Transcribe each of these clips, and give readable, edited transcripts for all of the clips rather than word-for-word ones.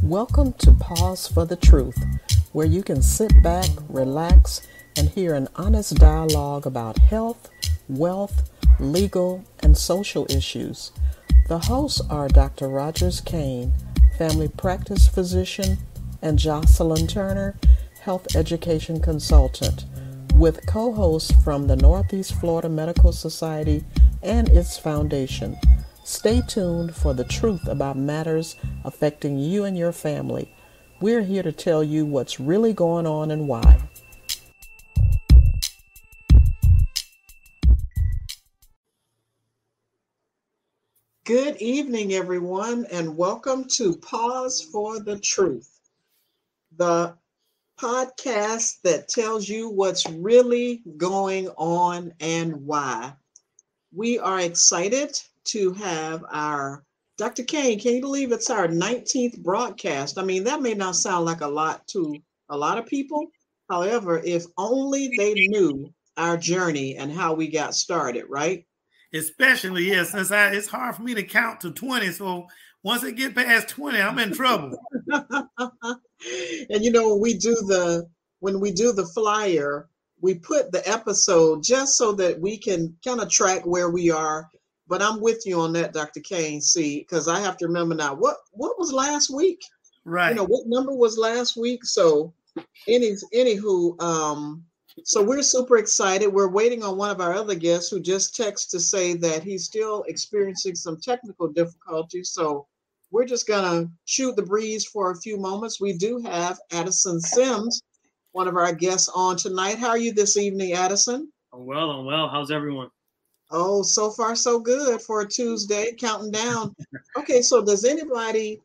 Welcome to Pause for the Truth, where you can sit back, relax, and hear an honest dialogue about health, wealth, legal, and social issues. The hosts are Dr. Rogers Kane, family practice physician, and Jocelyn Turner, health education consultant, with co-hosts from the Northeast Florida Medical Society and its foundation. Stay tuned for the truth about matters affecting you and your family. We're here to tell you what's really going on and why. Good evening, everyone, and welcome to Pause for the Truth, the podcast that tells you what's really going on and why. We are excited to have our Dr. Kane. Can you believe it's our 19th broadcast? I mean, that may not sound like a lot to a lot of people. However, if only they knew our journey and how we got started, right? Especially, yes, since it's hard for me to count to 20. So once I get past 20, I'm in trouble. And you know, when we do the flyer, we put the episode just so that we can kind of track where we are. But I'm with you on that, Dr. Kane. See, because I have to remember now what was last week, right? You know, what number was last week? So, anywho, so we're super excited. We're waiting on one of our other guests who just texted to say that he's still experiencing some technical difficulties. So we're just gonna shoot the breeze for a few moments. We do have Addison Sims, one of our guests, on tonight. How are you this evening, Addison? I'm well. How's everyone? Oh, so far so good for a Tuesday, counting down. Okay, so does anybody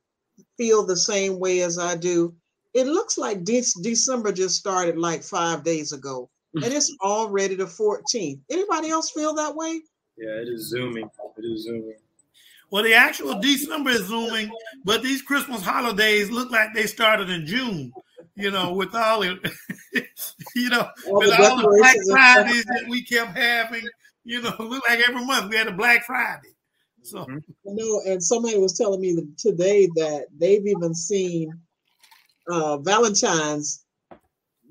feel the same way as I do? It looks like December just started like 5 days ago, and it's already the 14th. Anybody else feel that way? Yeah, it is zooming. Well, the actual December is zooming, but these Christmas holidays look like they started in June. You know, with all the, with all the Black Fridays that we kept having. You know, look like every month we had a Black Friday. So and somebody was telling me today that they've even seen Valentine's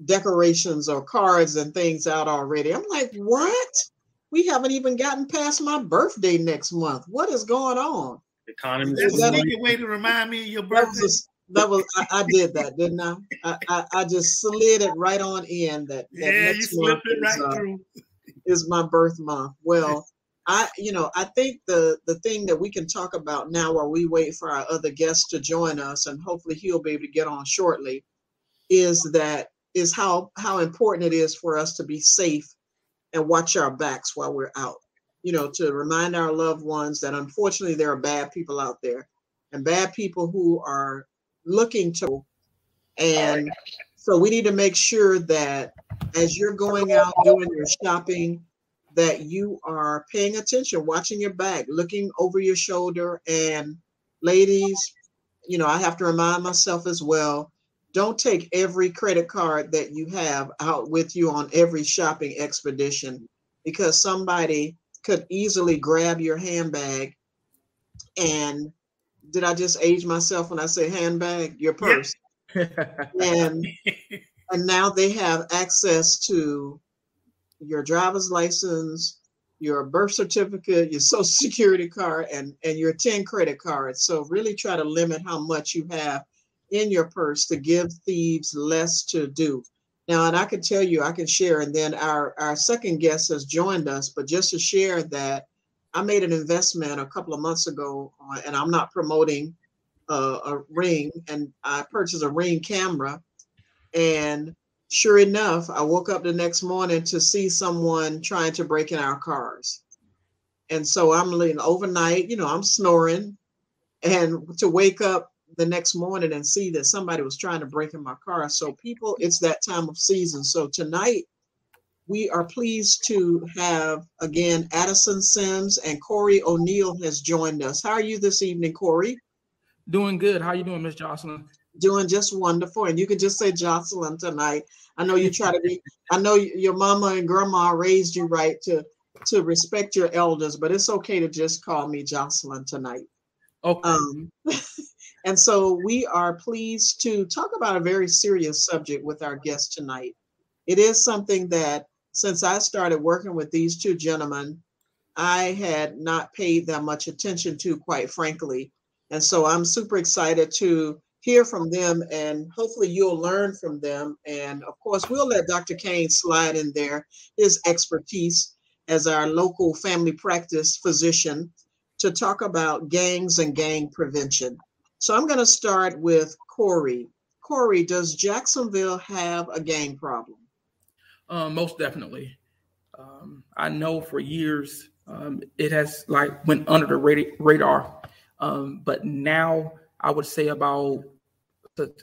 decorations or cards and things out already. I'm like, what? We haven't even gotten past my birthday next month. What is going on? Is that a way to remind me of your birthday? I did that, didn't I? I just slid it right on in. That you slipped it right through. Is my birth month. Well, I think the thing that we can talk about now while we wait for our other guests to join us, and hopefully he'll be able to get on shortly, is how important it is for us to be safe and watch our backs while we're out. You know, to remind our loved ones that unfortunately there are bad people out there, and bad people who are looking to, and so we need to make sure that as you're going out doing your shopping, that you are paying attention, watching your back, looking over your shoulder. And ladies, you know, I have to remind myself as well, don't take every credit card that you have out with you on every shopping expedition, because somebody could easily grab your handbag. And did I just age myself when I say handbag? Your purse. Yep. And now they have access to your driver's license, your birth certificate, your social security card, and your 10 credit cards. So really try to limit how much you have in your purse to give thieves less to do. Now, and I can tell you, I can share, and then our second guest has joined us, but just to share that I made an investment a couple of months ago, and I'm not promoting a Ring, and I purchased a Ring camera. And sure enough, I woke up the next morning to see someone trying to break in our cars. And so I'm laying overnight, you know, I'm snoring, and to wake up the next morning and see that somebody was trying to break in my car. So people, it's that time of season. So tonight we are pleased to have again Addison Sims, and Corey O'Neill has joined us. How are you this evening, Corey? Doing good. How are you doing, Miss Jocelyn? Doing just wonderful. And you can just say Jocelyn tonight. I know you try to be, I know your mama and grandma raised you right to respect your elders, but it's okay to just call me Jocelyn tonight. Okay. And so we are pleased to talk about a very serious subject with our guest tonight. It is something that since I started working with these two gentlemen, I had not paid that much attention to, quite frankly. And so I'm super excited to hear from them, and hopefully you'll learn from them. And of course, we'll let Dr. Kane slide in there, his expertise as our local family practice physician, to talk about gangs and gang prevention. So I'm going to start with Corey. Corey, does Jacksonville have a gang problem? Most definitely. I know for years it has like went under the radar, but now I would say about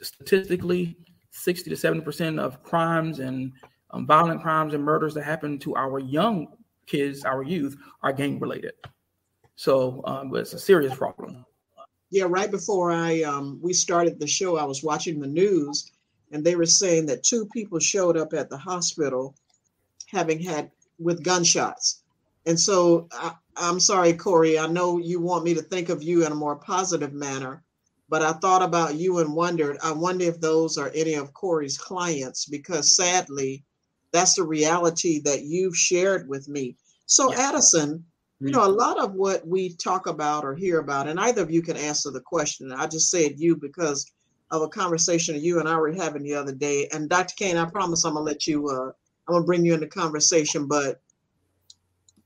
statistically 60 to 70% of crimes and violent crimes and murders that happen to our young kids, our youth, are gang related. So it's a serious problem. Yeah, right before we started the show, I was watching the news, and they were saying that 2 people showed up at the hospital having had with gunshots. And so I'm sorry, Corey, I know you want me to think of you in a more positive manner, but I thought about you and I wonder if those are any of Corey's clients, because sadly, that's the reality that you've shared with me. So yeah. Addison, you know, a lot of what we talk about or hear about, and either of you can answer the question. I just said you because of a conversation that you and I were having the other day. And Dr. Kane, I promise I'm going to bring you into conversation, but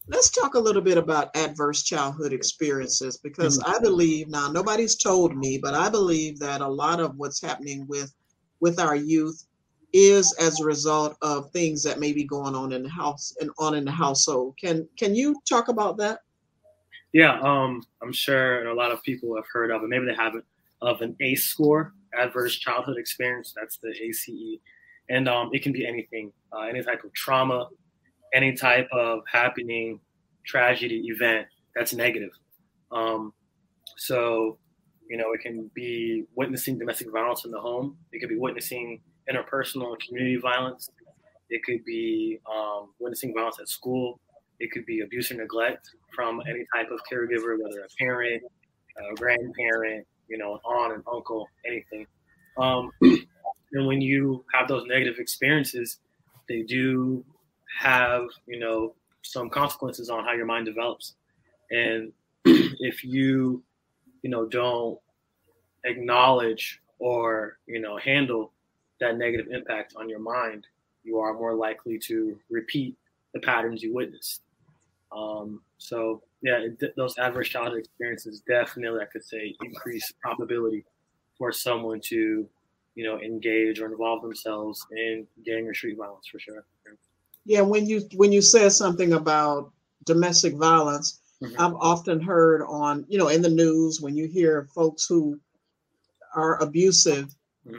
let's talk a little bit about adverse childhood experiences, because I believe, now nobody's told me, but I believe that a lot of what's happening with our youth is as a result of things that may be going on in the house and on in the household. Can you talk about that? Yeah, I'm sure a lot of people have heard of it, maybe they haven't, of an ACE score, adverse childhood experience. That's the ACE. And it can be anything, any type of trauma, any type of happening, tragedy, event that's negative. So, you know, it can be witnessing domestic violence in the home. It could be witnessing interpersonal and community violence. It could be witnessing violence at school. It could be abuse or neglect from any type of caregiver, whether a parent, a grandparent, you know, an aunt, an uncle, anything. And when you have those negative experiences, they do have, you know, some consequences on how your mind develops. And if you know, don't acknowledge or, you know, handle that negative impact on your mind, you are more likely to repeat the patterns you witnessed. So yeah, those adverse childhood experiences definitely, I could say, increase probability for someone to, you know, engage or involve themselves in gang or street violence, for sure. Yeah, when you said something about domestic violence, I've often heard on, you know, in the news, when you hear folks who are abusive,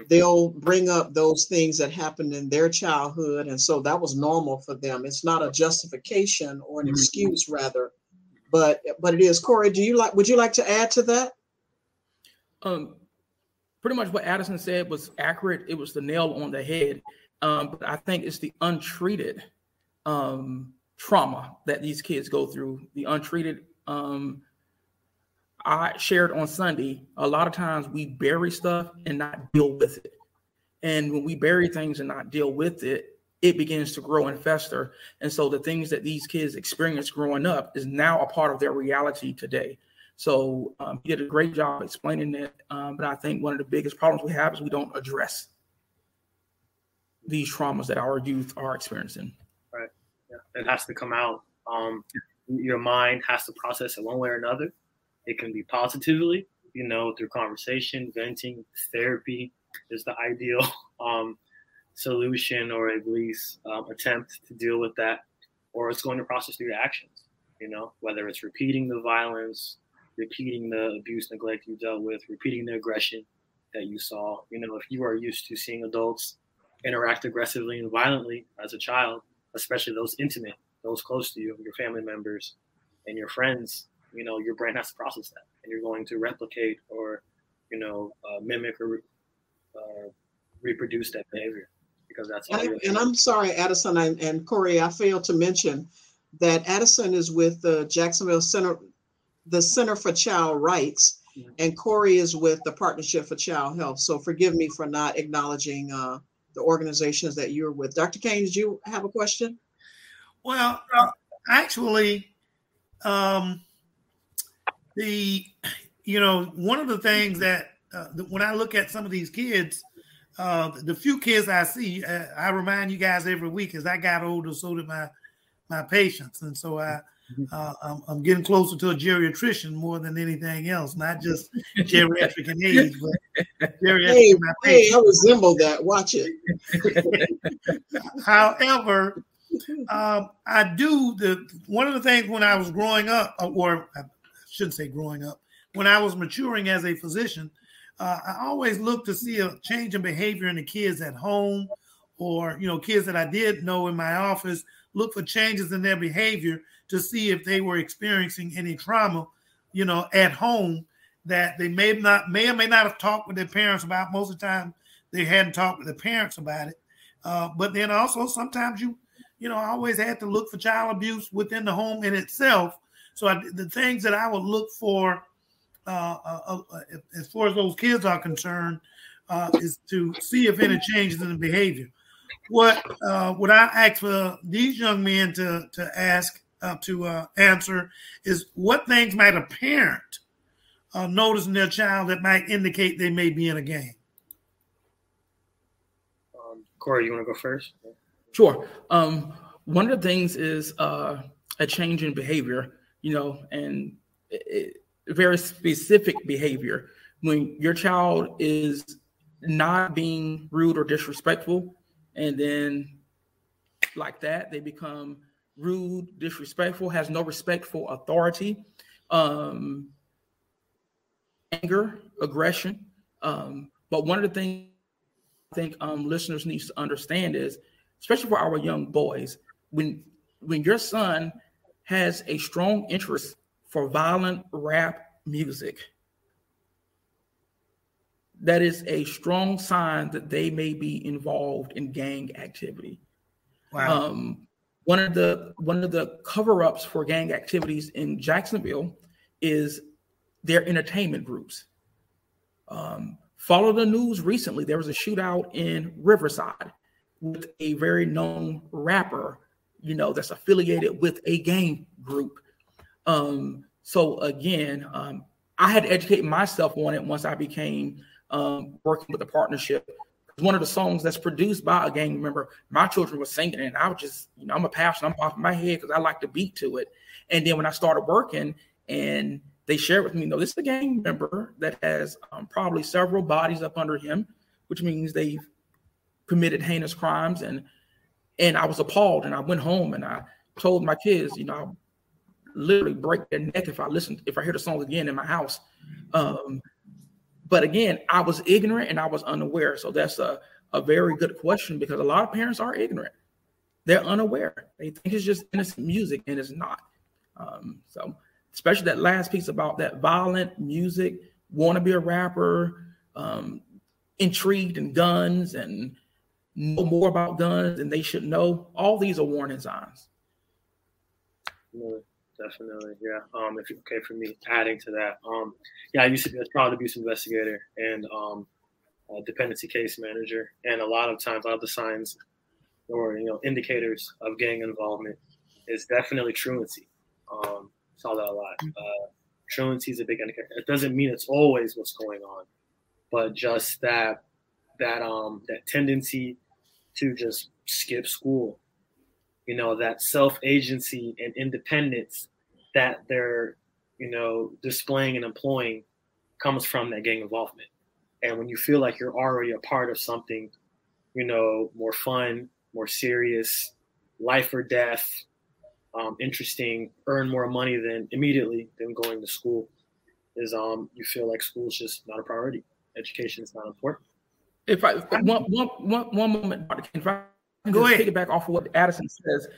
they'll bring up those things that happened in their childhood. And so that was normal for them. It's not a justification or an excuse, rather, but it is. Corey, would you like to add to that? Pretty much what Addison said was accurate. It was the nail on the head. But I think it's the untreated trauma that these kids go through. The untreated, I shared on Sunday, a lot of times we bury stuff and not deal with it. And when we bury things and not deal with it, it begins to grow and fester. And so the things that these kids experience growing up is now a part of their reality today. So he did a great job explaining that. But I think one of the biggest problems we have is we don't address these traumas that our youth are experiencing. Right. Yeah. It has to come out. Your mind has to process it one way or another. It can be positively, you know, through conversation, venting, therapy is the ideal solution, or at least attempt to deal with that. Or it's going to process through your actions, you know, whether it's repeating the violence, repeating the abuse, neglect you dealt with, repeating the aggression that you saw. You know, if you are used to seeing adults interact aggressively and violently as a child, especially those intimate, those close to you, your family members and your friends, you know, your brain has to process that, and you're going to replicate or, you know, mimic or reproduce that behavior, because that's all. And I'm sorry, Addison and Corey, I failed to mention that Addison is with the Jacksonville Center, the Center for Child Rights. and Corey is with the Partnership for Child Health. So forgive me for not acknowledging the organizations that you're with. Dr. Kane, did you have a question? Well, actually, one of the things that when I look at some of these kids, the few kids I see, I remind you guys every week, as I got older, so did my patients, and so I'm getting closer to a geriatrician more than anything else, not just geriatric in age, but geriatric in my patients. Hey, I resemble that. Watch it. However, I do one of the things when I was growing up, or I shouldn't say growing up, when I was maturing as a physician, I always looked to see a change in behavior in the kids at home, or kids that I did know in my office. Look for changes in their behavior to see if they were experiencing any trauma, at home that they may or may not have talked with their parents about. Most of the time, they hadn't talked with their parents about it. But then also sometimes I always had to look for child abuse within the home in itself. So the things that I would look for, as far as those kids are concerned, is to see if any changes in the behavior. What I ask for these young men to answer is, what things might a parent notice in their child that might indicate they may be in a gang? Corey, you want to go first? Sure. One of the things is a change in behavior, and very specific behavior. When your child is not being rude or disrespectful, and then like that, they become rude, disrespectful, has no respect for authority, anger, aggression. But one of the things I think listeners need to understand is, especially for our young boys, when your son has a strong interest for violent rap music, that is a strong sign that they may be involved in gang activity. Wow. One of the cover-ups for gang activities in Jacksonville is their entertainment groups. Follow the news recently. There was a shootout in Riverside with a very known rapper, that's affiliated with a gang group. So again, I had to educate myself on it once I became working with the partnership. One of the songs that's produced by a gang member, my children were singing it, and I was just, I'm a pastor, I'm off my head because I like the beat to it. And then when I started working, and they shared with me, this is a gang member that has probably several bodies up under him, which means they've committed heinous crimes. And I was appalled, and I went home and I told my kids, I'll literally break their neck if I hear the songs again in my house. But again, I was ignorant and I was unaware. So that's a very good question, because a lot of parents are ignorant. They're unaware. They think it's just innocent music, and it's not. So especially that last piece about that violent music, want to be a rapper, intrigued in guns and know more about guns than they should know. All these are warning signs. Definitely, yeah. If it's okay for me adding to that, I used to be a child abuse investigator and a dependency case manager, and a lot of the signs or indicators of gang involvement is definitely truancy. Saw that a lot. Truancy is a big indicator. It doesn't mean it's always what's going on, but just that tendency to just skip school. That self-agency and independence that they're, displaying and employing comes from that gang involvement. And when you feel like you're already a part of something, more fun, more serious, life or death, interesting, earn more money than going to school, is you feel like school's just not a priority. Education is not important. One moment, if I go ahead. Piggyback off of what Addison says.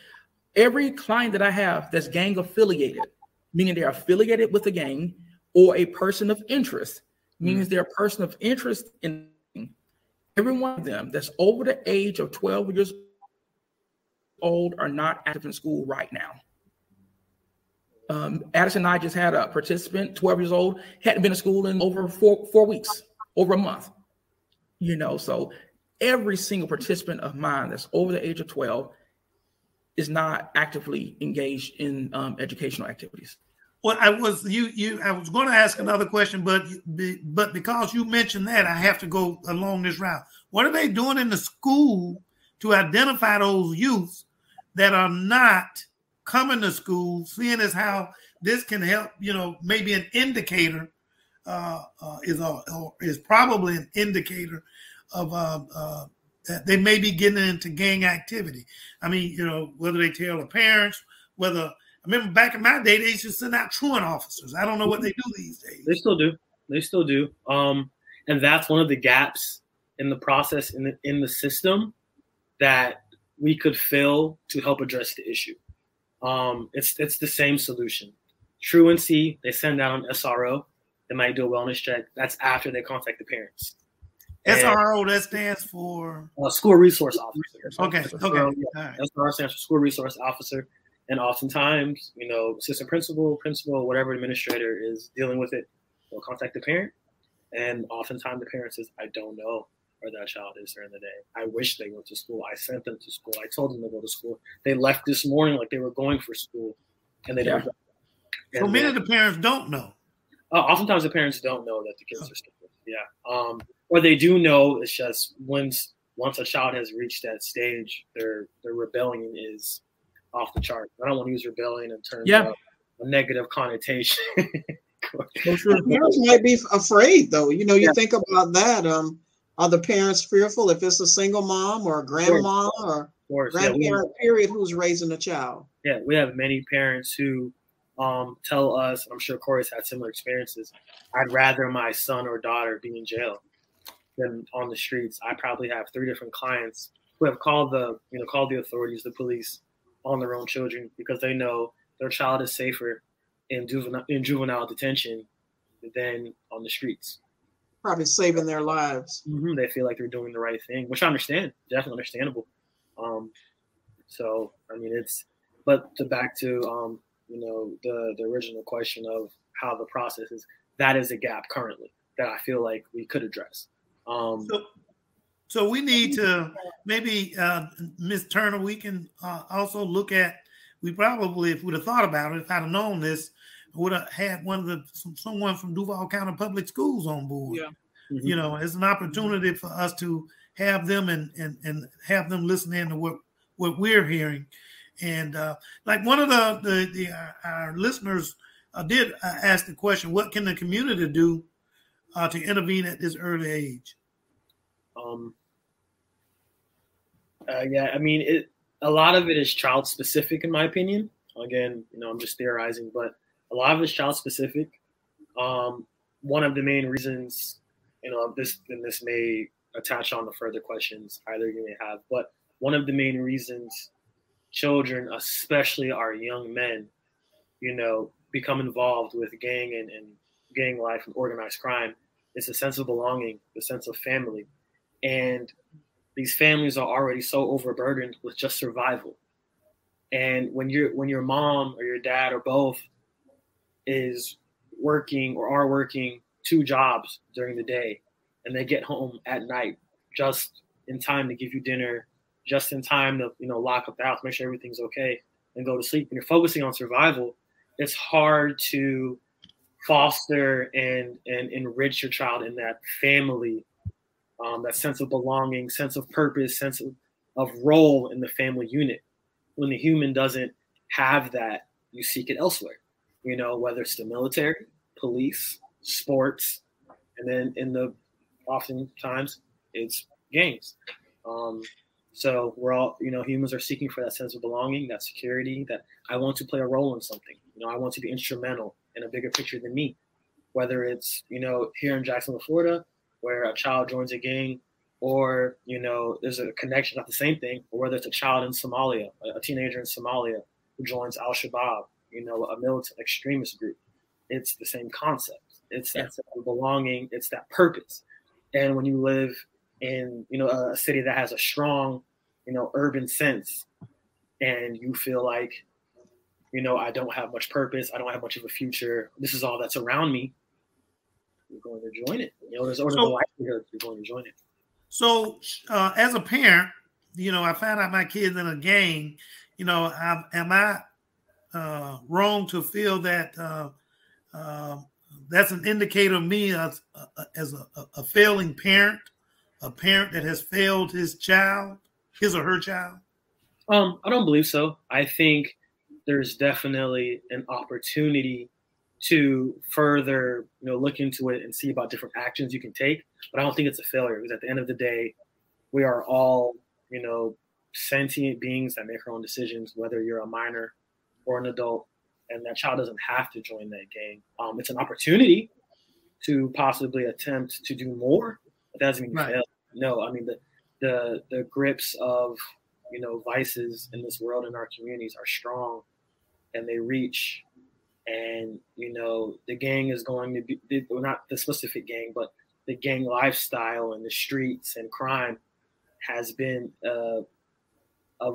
Every client that I have that's gang affiliated, meaning they're affiliated with a gang, or a person of interest, means they're a person of interest in every one of them that's over the age of 12 years old are not active in school right now. Addison and I just had a participant, 12 years old, hadn't been to school in over four weeks, over a month. So every single participant of mine that's over the age of 12 is not actively engaged in educational activities. Well, I was going to ask another question, but because you mentioned that, I have to go along this route. What are they doing in the school to identify those youths that are not coming to school, seeing as how this can help? Maybe an indicator is probably an indicator of that they may be getting into gang activity. I mean, whether they tell the parents, I remember back in my day, they used to send out truant officers. I don't know what they do these days. They still do. And that's one of the gaps in the process, in the system, that we could fill to help address the issue. It's the same solution. Truancy, they send out an SRO. They might do a wellness check. That's after they contact the parents. SRO, that stands for? School Resource Officer. Okay. All right. SRO stands for School Resource Officer. And oftentimes, assistant principal, whatever administrator is dealing with it, they'll contact the parent. And oftentimes the parent says, I don't know where that child is during the day. I wish they went to school. I sent them to school. I told them to go to school. They left this morning like they were going for school. And they don't go. So many of the parents don't know. Oftentimes the parents don't know that the kids are stupid. Yeah. Or they do know. It's just once a child has reached that stage, their rebellion is off the chart. I don't want to use rebellion in terms of a negative connotation. Parents might be afraid, though. You think about that. Are the parents fearful if it's a single mom or a grandma or grandparent, period, who's raising a child? Yeah, we have many parents who tell us, I'm sure Corey's had similar experiences, I'd rather my son or daughter be in jail than on the streets. I probably have 3 different clients who have called the authorities, the police, on their own children because they know their child is safer in juvenile detention than on the streets. Probably saving their lives. Mm-hmm. They feel like they're doing the right thing, which I understand, definitely understandable. So I mean, back to the original question of how the process is. That is a gap currently that I feel like we could address. So we need to maybe, Ms. Turner, we can also look at, we probably, if we'd have thought about it, if I'd have known this, would have had someone from Duval County Public Schools on board. Yeah. Mm-hmm. It's an opportunity for us to have them and have them listen in to what we're hearing. And like one of our listeners did ask the question, what can the community do to intervene at this early age? I mean, a lot of it is child specific, in my opinion. Again, I'm just theorizing, but a lot of it is child specific. One of the main reasons, this may attach on to further questions either you may have, but one of the main reasons children, especially our young men, become involved with gang and gang life and organized crime is a sense of belonging, the sense of family. And these families are already so overburdened with just survival. And when your mom or your dad or both is working or are working 2 jobs during the day and they get home at night just in time to give you dinner, just in time to, lock up the house, make sure everything's okay and go to sleep. When you're focusing on survival, it's hard to foster and enrich your child in that family, that sense of belonging, sense of purpose, sense of role in the family unit. When the human doesn't have that, you seek it elsewhere, whether it's the military, police, sports, and then oftentimes it's gangs. So we're all, humans are seeking for that sense of belonging, that security, that I want to play a role in something. I want to be instrumental in a bigger picture than me, whether it's, here in Jacksonville, Florida, where a child joins a gang or, there's a connection, not the same thing, or whether it's a child in Somalia, a teenager in Somalia who joins Al-Shabaab, a militant extremist group. It's the same concept. It's that sense of belonging. It's that purpose. And when you live in, a city that has a strong, urban sense, and you feel like I don't have much purpose. I don't have much of a future. This is all that's around me. You're going to join it. There's always the likelihood you're going to join it. So as a parent, I found out my kid's in a gang. Am I wrong to feel that that's an indicator of me as a failing parent, a parent that has failed his or her child? I don't believe so. I think there's definitely an opportunity to further, look into it and see about different actions you can take. But I don't think it's a failure, because at the end of the day, we are all, sentient beings that make our own decisions, whether you're a minor or an adult, and that child doesn't have to join that gang. It's an opportunity to possibly attempt to do more, but that doesn't mean you fail. No, I mean, the grips of, vices in this world, in our communities, are strong, and they reach. And, the gang is going to be, not the specific gang, but the gang lifestyle and the streets and crime has been a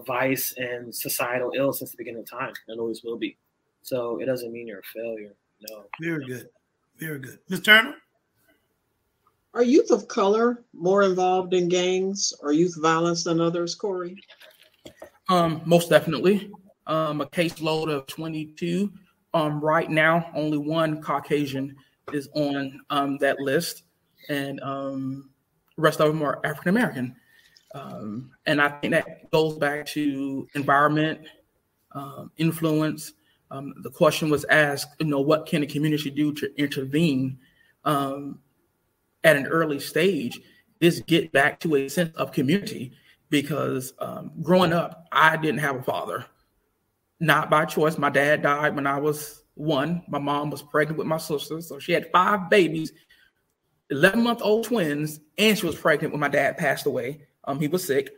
vice and societal ill since the beginning of time, and always will be. So it doesn't mean you're a failure. No. Very good. Very good. Ms. Turner? Are youth of color more involved in gangs or youth violence than others, Corey? Most definitely. A caseload of 22. Right now, only one Caucasian is on that list, and the rest of them are African American. And I think that goes back to environment, influence. The question was asked, what can the community do to intervene at an early stage? Is get back to a sense of community, because growing up, I didn't have a father. Not by choice. My dad died when I was 1. My mom was pregnant with my sister, so she had 5 babies, 11-month-old twins, and she was pregnant when my dad passed away. He was sick,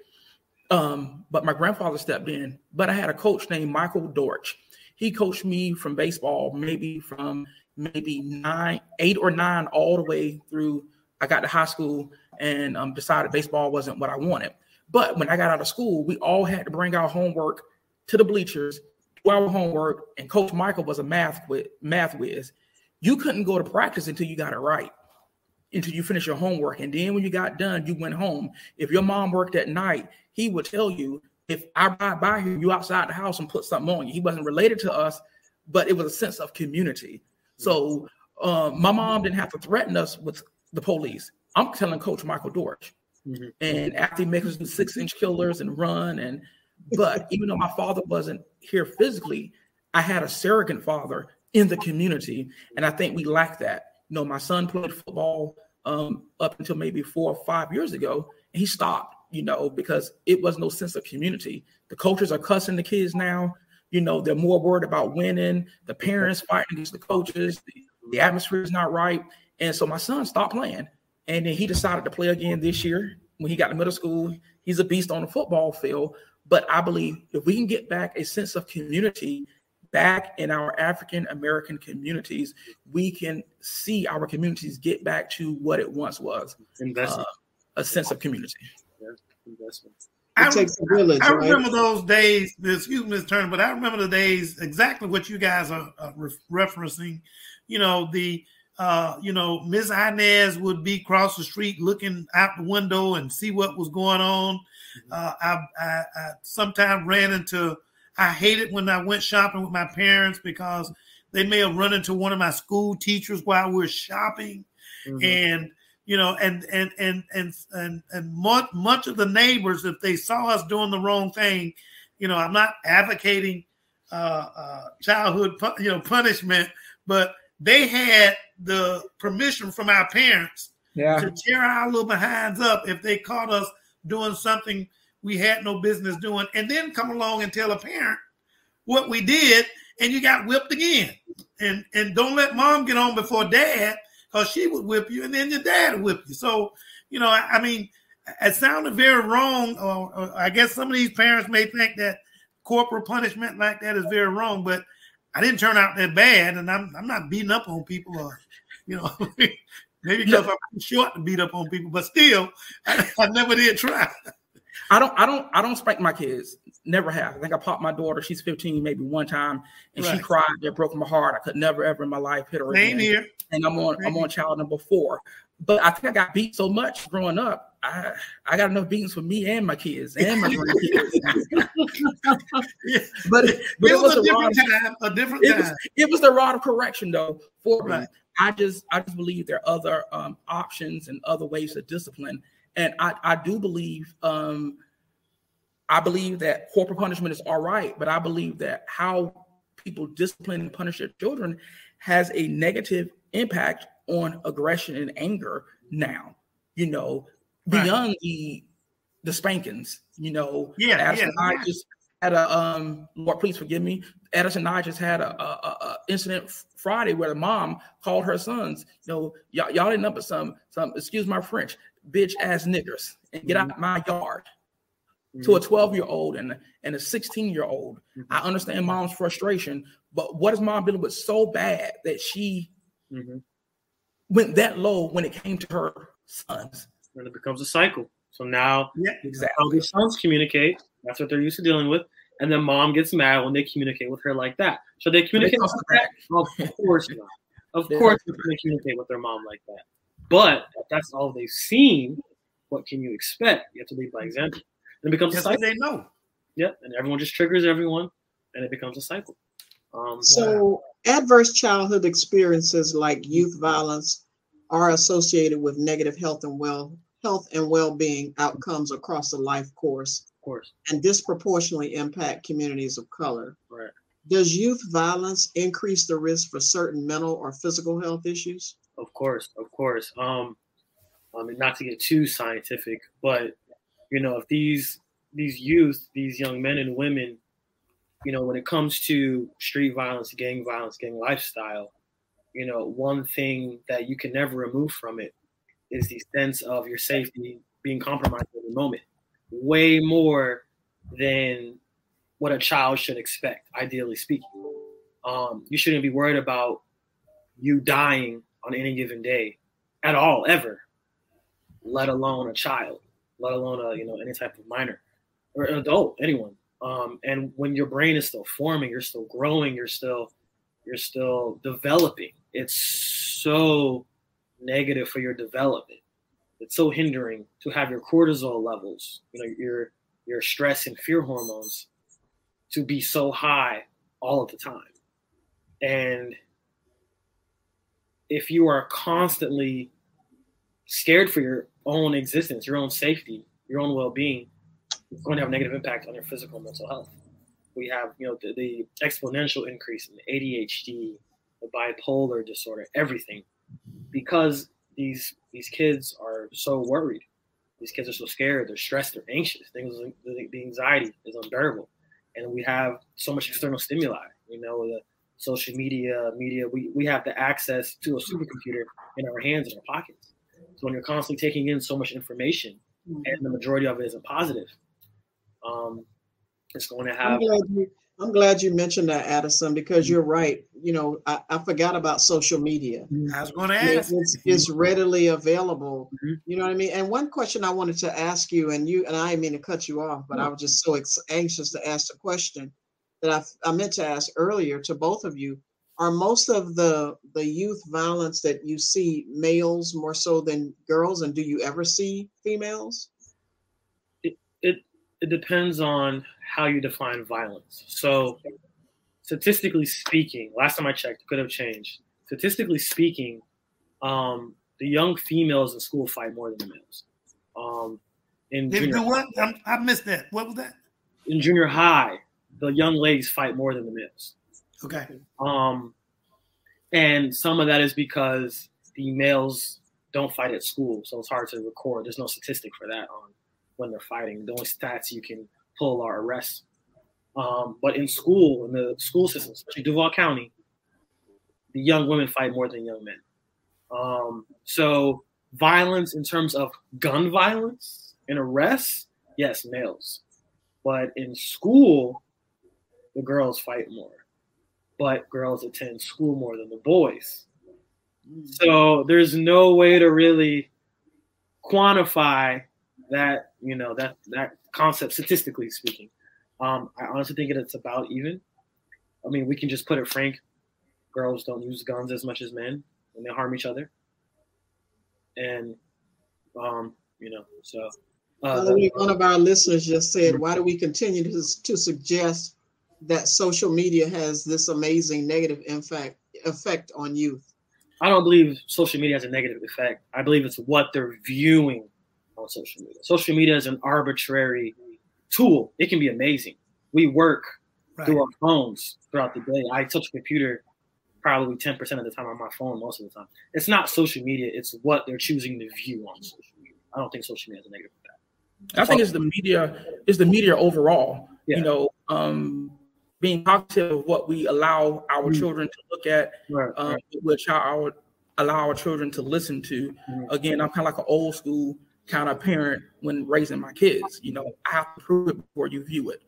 but my grandfather stepped in. But I had a coach named Michael Dortch. He coached me from baseball, from 8 or 9 all the way through. I got to high school and decided baseball wasn't what I wanted. But when I got out of school, we all had to bring our homework to the bleachers, do our homework, and Coach Michael was a math whiz. You couldn't go to practice until you got it right, until you finished your homework. And then when you got done, you went home. If your mom worked at night, he would tell you, if I ride by here, you outside the house and put something on you. He wasn't related to us, but it was a sense of community. So my mom didn't have to threaten us with the police. I'm telling Coach Michael Dortch. Mm-hmm. And after he makes us do 6-inch killers and run, but even though my father wasn't here physically, I had a surrogate father in the community. And I think we lack that. My son played football up until maybe 4 or 5 years ago, and he stopped, because it was no sense of community. The coaches are cussing the kids now. They're more worried about winning. The parents fighting against the coaches. The atmosphere is not right. And so my son stopped playing. And then he decided to play again this year. When he got to middle school, he's a beast on the football field. But I believe if we can get back a sense of community back in our African American communities, we can see our communities get back to what it once was, a sense of community. Yeah, investment. It takes a village, I remember those days, excuse me, Ms. Turner, but I remember the days, exactly what you guys are referencing. Miss Inez would be across the street looking out the window and see what was going on. I sometimes I hated when I went shopping with my parents, because they may have run into one of my school teachers while we were shopping. Mm-hmm. And much of the neighbors, if they saw us doing the wrong thing, I'm not advocating childhood punishment, but they had the permission from our parents to tear our little behinds up if they caught us doing something we had no business doing, and then come along and tell a parent what we did, and you got whipped again. And don't let mom get on before dad, because she would whip you, and then your dad would whip you. So, it sounded very wrong, or I guess some of these parents may think that corporal punishment like that is very wrong, but I didn't turn out that bad, and I'm not beating up on people, or maybe because I'm too short to beat up on people, but still, I never did try. I don't spank my kids. Never have. I think I popped my daughter. She's 15, maybe one time, and she cried. It broke my heart. I could never ever in my life hit her Same again. here. And I'm on child number 4. But I think I got beat so much growing up. I got enough beatings for me and my kids and my grandkids. but it was a different time. It was the rod of correction though for me. I just believe there are other options and other ways of discipline. And I do believe I believe that corporal punishment is all right, but I believe that how people discipline and punish their children has a negative impact on aggression and anger now, beyond the spankings, Addison and I just had a Lord, please forgive me. Addison and I just had a incident Friday where the mom called her sons, y'all ended up with some, excuse my French, bitch ass niggers and get out my yard. To a 12-year-old and a 16-year-old. I understand mom's frustration, but what is mom dealing with so bad that she went that low when it came to her sons? And it becomes a cycle. So now exactly. How the sons communicate, that's what they're used to dealing with. And then mom gets mad when they communicate with her like that. So they communicate like that? Of course not. Of course they communicate with their mom like that. But if that's all they've seen, what can you expect? You have to lead by example. And it becomes a cycle. They know. Yep, and everyone just triggers everyone, and it becomes a cycle. So adverse childhood experiences like youth violence are associated with negative health and well-being outcomes across the life course. Of course. And disproportionately impact communities of color. Right. Does youth violence increase the risk for certain mental or physical health issues? Of course. I mean, not to get too scientific, but if these youth, these young men and women, when it comes to street violence, gang lifestyle, one thing that you can never remove from it is the sense of your safety being compromised in the moment, way more than what a child should expect, ideally speaking. You shouldn't be worried about you dying on any given day at all, ever, let alone a child. Let alone any type of minor or an adult, anyone. And when your brain is still forming, you're still growing, you're still developing. It's so negative for your development. It's so hindering to have your cortisol levels, your stress and fear hormones to be so high all of the time. And if you are constantly scared for your own existence, your own safety, your own well-being, it's going to have a negative impact on your physical and mental health. We have, the exponential increase in ADHD, the bipolar disorder, everything, because these kids are so worried. These kids are so scared. They're stressed. They're anxious. The anxiety is unbearable, and we have so much external stimuli. The social media. We have the access to a supercomputer in our hands, in our pockets. So when you're constantly taking in so much information, and the majority of it isn't positive, it's going to have. I'm glad you mentioned that, Addison, because you're right. I forgot about social media. I was going to ask. It's readily available. You know what I mean? And one question I wanted to ask you, and I didn't mean to cut you off, but I was just so anxious to ask the question that I meant to ask earlier to both of you. Are most of the youth violence that you see males more so than girls, and do you ever see females? It depends on how you define violence. So statistically speaking, last time I checked, it could have changed. Statistically speaking, the young females in school fight more than the males. I missed that. What was that? In junior high, the young ladies fight more than the males. Okay. And some of that is because the males don't fight at school, so it's hard to record. There's no statistic for that on when they're fighting. The only stats you can pull are arrests. But in school, in the school system, especially Duval County, the young women fight more than young men. So violence in terms of gun violence and arrests, yes, males. But in school, the girls fight more. But girls attend school more than the boys. So there's no way to really quantify that, that concept, statistically speaking. I honestly think it's about even. I mean, we can just put it frank. Girls don't use guns as much as men when they harm each other. And, so. One of our listeners just said, why do we continue to suggest that social media has this amazing negative effect on youth? I don't believe social media has a negative effect. I believe it's what they're viewing on social media. Social media is an arbitrary tool. It can be amazing. We work through our phones throughout the day. I touch a computer probably 10% of the time on my phone most of the time. It's not social media. It's what they're choosing to view on social media. I don't think social media has a negative effect. I think it's the media overall, being cognizant of what we allow our children to look at, which allow our children to listen to. Again, I'm kind of like an old school kind of parent when raising my kids. I have to prove it before you view it.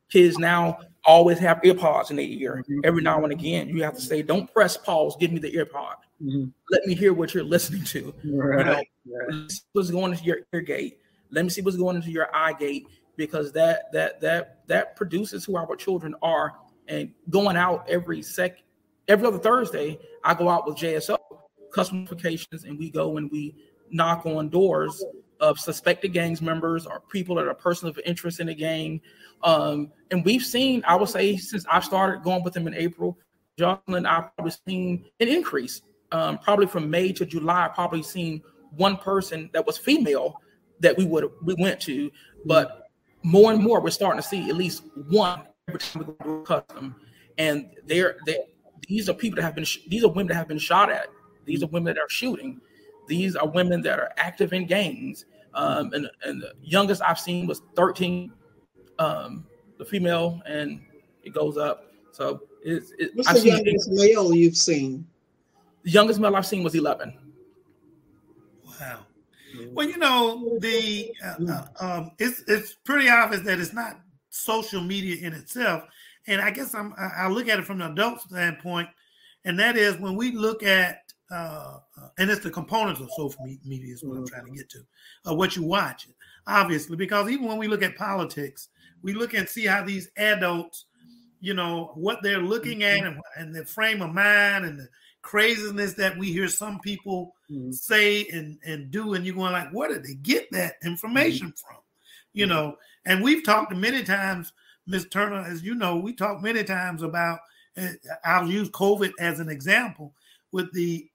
Kids now always have earpods in their ear. Every now and again, you have to say, don't press pause, give me the earpod. Let me hear what you're listening to. Let's see what's going into your ear gate. Let me see what's going into your eye gate, because that produces who our children are. And going out every other Thursday, I go out with JSO, customer notifications, and we go and we knock on doors of suspected gangs members or people that are persons of interest in the gang. And we've seen, I would say, since I started going with them in April, Jocelyn and I probably seen an increase. Probably from May to July, I probably seen one person that was female that we went to, but more and more we're starting to see at least one every time we go to a custom. And these are people that have been, these are women that have been shot at. These are women that are shooting. These are women that are active in gangs. And the youngest I've seen was 13, the female, and it goes up. So what's the youngest male you've seen? The youngest male I've seen was 11. Wow. Well, it's pretty obvious that it's not social media in itself. And I guess I look at it from the adult standpoint, and that is when we look at, and it's the components of social media is what I'm trying to get to, what you watch, obviously, because even when we look at politics, we look and see how these adults, what they're looking at and their frame of mind and the craziness that we hear some people say and do, and you're going like, where did they get that information from? And we've talked many times, Ms. Turner, as you know, we talked many times about, I'll use COVID as an example, with the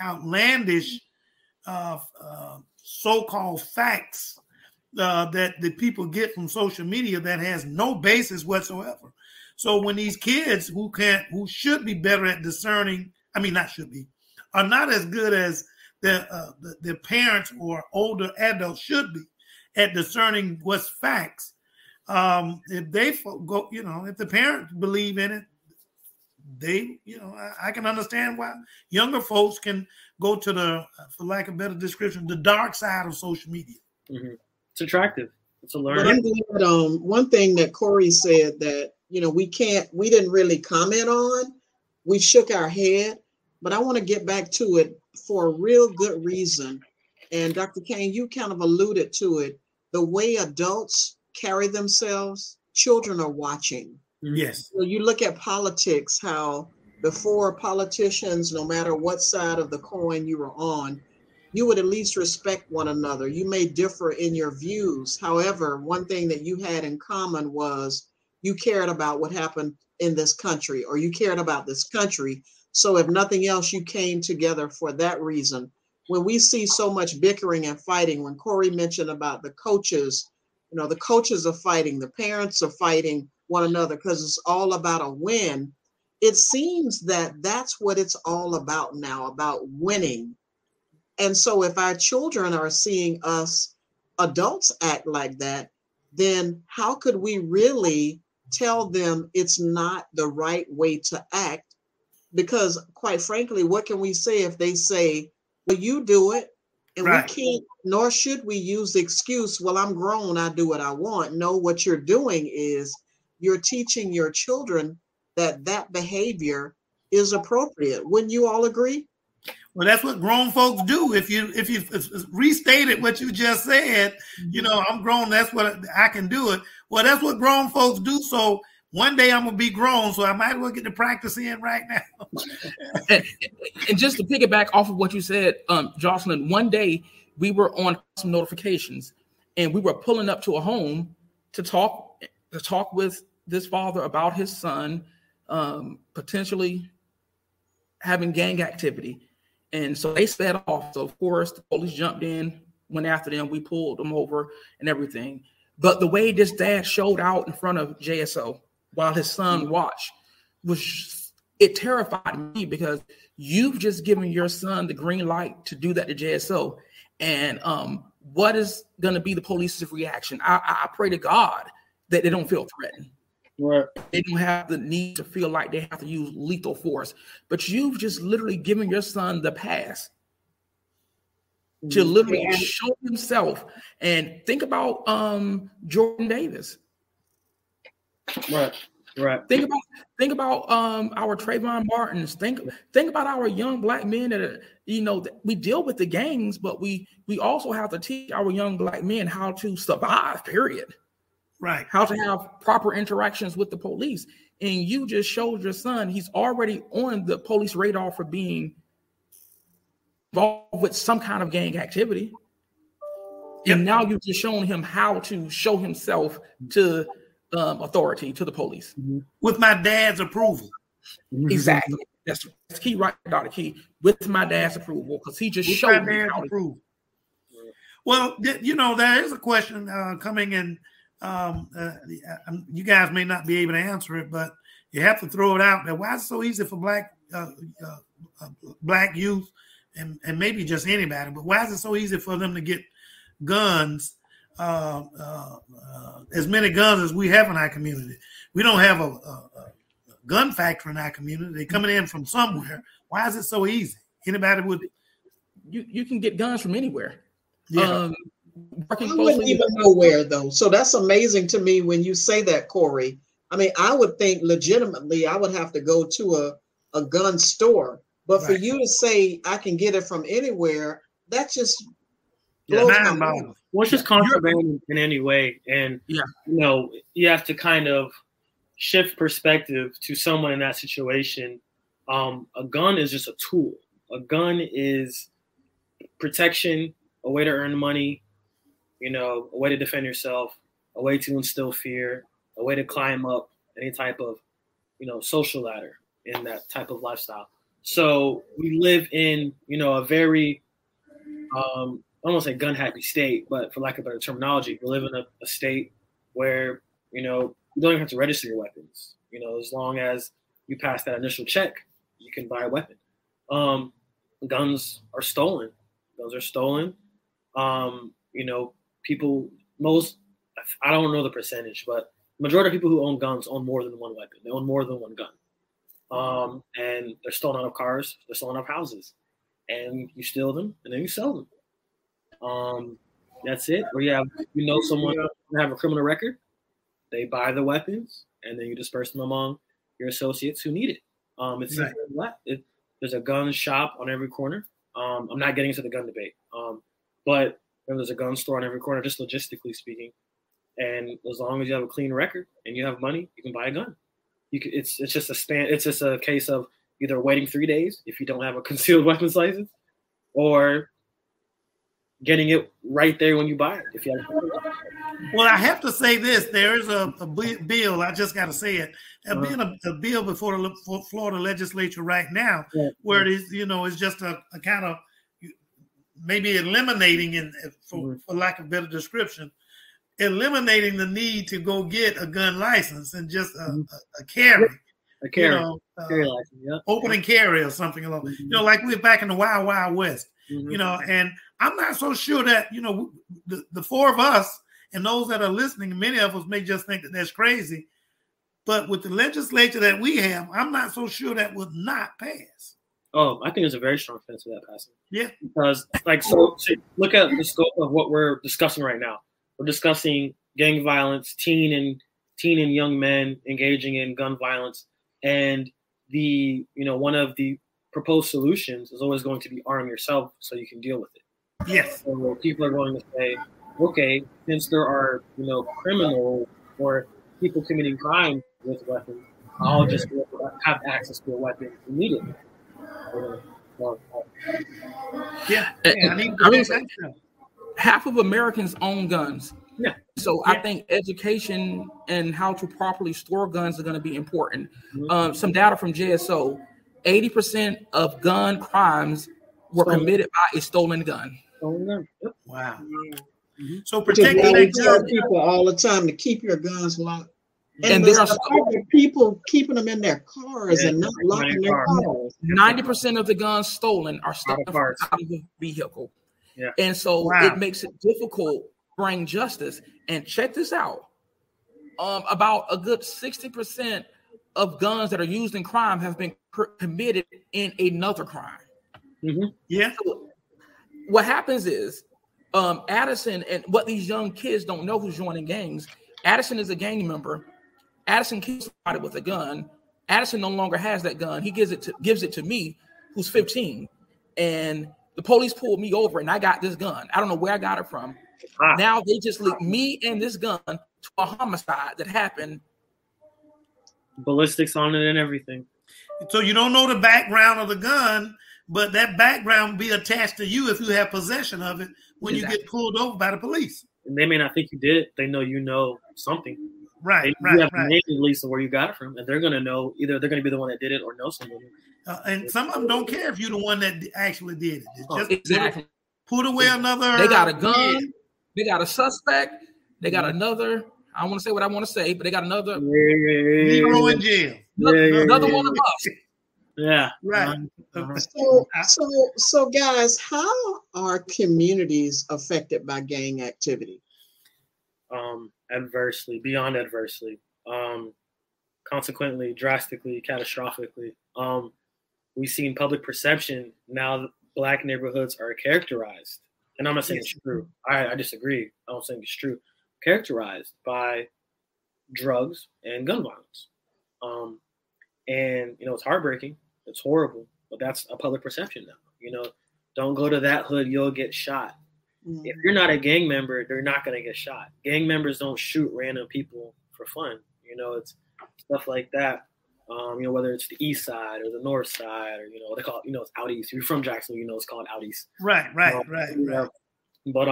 outlandish so-called facts that the people get from social media that has no basis whatsoever. So when these kids who should be better at discerning, are not as good as their parents or older adults should be at discerning what's facts. If they go, if the parents believe in it, I can understand why younger folks can go to the, for lack of a better description, the dark side of social media. It's attractive. It's a learning. But one thing that Corey said that, we didn't really comment on, we shook our head, but I want to get back to it for a real good reason. And Dr. Kane, you kind of alluded to it. The way adults carry themselves, children are watching. Yes. So you look at politics, how before politicians, no matter what side of the coin you were on, you would at least respect one another. You may differ in your views. However, one thing that you had in common was you cared about what happened in this country, or you cared about this country. So if nothing else, you came together for that reason. When we see so much bickering and fighting, when Corey mentioned about the coaches, the coaches are fighting, the parents are fighting one another because it's all about a win. It seems that that's what it's all about now, about winning. And so if our children are seeing us adults act like that, then how could we really tell them it's not the right way to act? Because quite frankly, what can we say if they say, well, you do it, and we can't, nor should we use the excuse, well, I'm grown, I do what I want. No, what you're doing is you're teaching your children that behavior is appropriate. Wouldn't you all agree? Well, that's what grown folks do. If you restated what you just said, you know, I'm grown. That's what I can do it. Well, that's what grown folks do. So one day I'm gonna be grown, so I might as well get the practice in right now. and just to piggyback off of what you said, Jocelyn, one day we were on some notifications, and we were pulling up to a home to talk with this father about his son potentially having gang activity. And so they sped off. So of course the police jumped in, went after them. We pulled them over and everything. But the way this dad showed out in front of JSO while his son watched it terrified me, because you've just given your son the green light to do that to JSO. And what is going to be the police's reaction? I pray to God that they don't feel threatened. Right. They don't have the need to feel like they have to use lethal force. But you've just literally given your son the pass to literally show himself. And think about Jordan Davis. Right. Think about our Trayvon Martins. Think about our young black men that are, you know, we deal with the gangs, but we also have to teach our young black men how to survive, period. Right. How to have proper interactions with the police. And you just showed your son he's already on the police radar for being involved with some kind of gang activity. Yep. And now you've just shown him how to show himself to authority, to the police. With my dad's approval. Exactly. That's key, right, Dr. Key. With my dad's approval, because he just showed me how to. Well, you know, there is a question coming in. You guys may not be able to answer it, but you have to throw it out there. Why is it so easy for black youth and maybe just anybody, but why is it so easy for them to get guns, as many guns as we have in our community? We don't have a gun factory in our community. They're coming in from somewhere. Why is it so easy? Anybody would? You can get guns from anywhere. Yeah. I wouldn't even know where, though. So that's amazing to me when you say that, Corey. I mean, I would think legitimately I would have to go to a gun store. But for you to say I can get it from anywhere, that just blows my mind. Well, it's just contraband in any way. And, you know, you have to kind of shift perspective to someone in that situation. A gun is just a tool. A gun is protection, a way to earn money, you know, a way to defend yourself, a way to instill fear, a way to climb up any type of, you know, social ladder in that type of lifestyle. So we live in, you know, a very, I don't want to say gun happy state, but for lack of better terminology, we live in a state where, you know, you don't even have to register your weapons. You know, as long as you pass that initial check, you can buy a weapon. Guns are stolen. You know, I don't know the percentage, but majority of people who own guns own more than one weapon. They own more than one gun. And they're stolen out of cars, they're stolen out of houses. And you steal them and then you sell them. That's it. Or you know someone who have a criminal record, they buy the weapons and then you disperse them among your associates who need it. There's a gun shop on every corner. I'm not getting into the gun debate. But there's a gun store on every corner, just logistically speaking. And as long as you have a clean record and you have money, you can buy a gun. It's just a case of either waiting 3 days if you don't have a concealed weapons license, or getting it right there when you buy it. If you have. Well, I have to say this: there is a bill. I just got to say it. Being a bill before the Florida legislature right now, where it is, you know, it's just a kind of maybe eliminating, for lack of a better description, eliminating the need to go get a gun license and just a carry. A carry. You know, carry license, open and carry or something along. You know, like we're back in the Wild Wild West. You know, and I'm not so sure that, you know, the four of us and those that are listening, many of us may just think that that's crazy. But with the legislature that we have, I'm not so sure that would not pass. Oh, I think there's a very strong chance of that passing. Yeah. Because, so look at the scope of what we're discussing right now. We're discussing gang violence, teen and young men engaging in gun violence. And one of the proposed solutions is always going to be arm yourself so you can deal with it. Yes. So people are going to say, okay, since there are, criminals or people committing crime with weapons, I'll just have access to a weapon immediately. Yeah. Half of Americans own guns. Yeah. So I think education and how to properly store guns are going to be important. Some data from JSO, 80% of gun crimes were committed by a stolen gun. Yep. Wow. Yeah. So protecting we tell people all the time to keep your guns locked. And there are people keeping them in their cars and not locking their cars. 90% of the guns stolen are stolen out of the vehicle. Yeah. And so it makes it difficult to bring justice. And check this out. About a good 60% of guns that are used in crime have been committed in another crime. Mm-hmm. Yeah. So what happens is Addison, and what these young kids don't know who's joining gangs, Addison is a gang member. Addison kills somebody with a gun. Addison no longer has that gun. He gives it to me, who's 15. And the police pulled me over and I got this gun. I don't know where I got it from. Now they just linked me and this gun to a homicide that happened. Ballistics on it and everything. So you don't know the background of the gun, but that background will be attached to you if you have possession of it when you get pulled over by the police. And they may not think you did it. They know you know something. Right. You have to name at least where you got it from, and they're going to know either they're going to be the one that did it or know somebody. And some of them don't care if you're the one that actually did it. It's just exactly. Put away another. They got a gun. They got a suspect. They got another. I don't want to say what I want to say, but they got another. Negro in jail. Another one of us. Yeah. Right. So guys, how are communities affected by gang activity? Adversely, beyond adversely, consequently, drastically, catastrophically. We've seen public perception now. Black neighborhoods are characterized, and I'm not saying it's true. I disagree. I don't think it's true. Characterized by drugs and gun violence, and it's heartbreaking. It's horrible, but that's a public perception now. Don't go to that hood; you'll get shot. If you're not a gang member, they're not going to get shot. Gang members don't shoot random people for fun. It's stuff like that. Whether it's the east side or the north side, or they call it, it's out east. If you're from Jacksonville, it's called out east. Right. But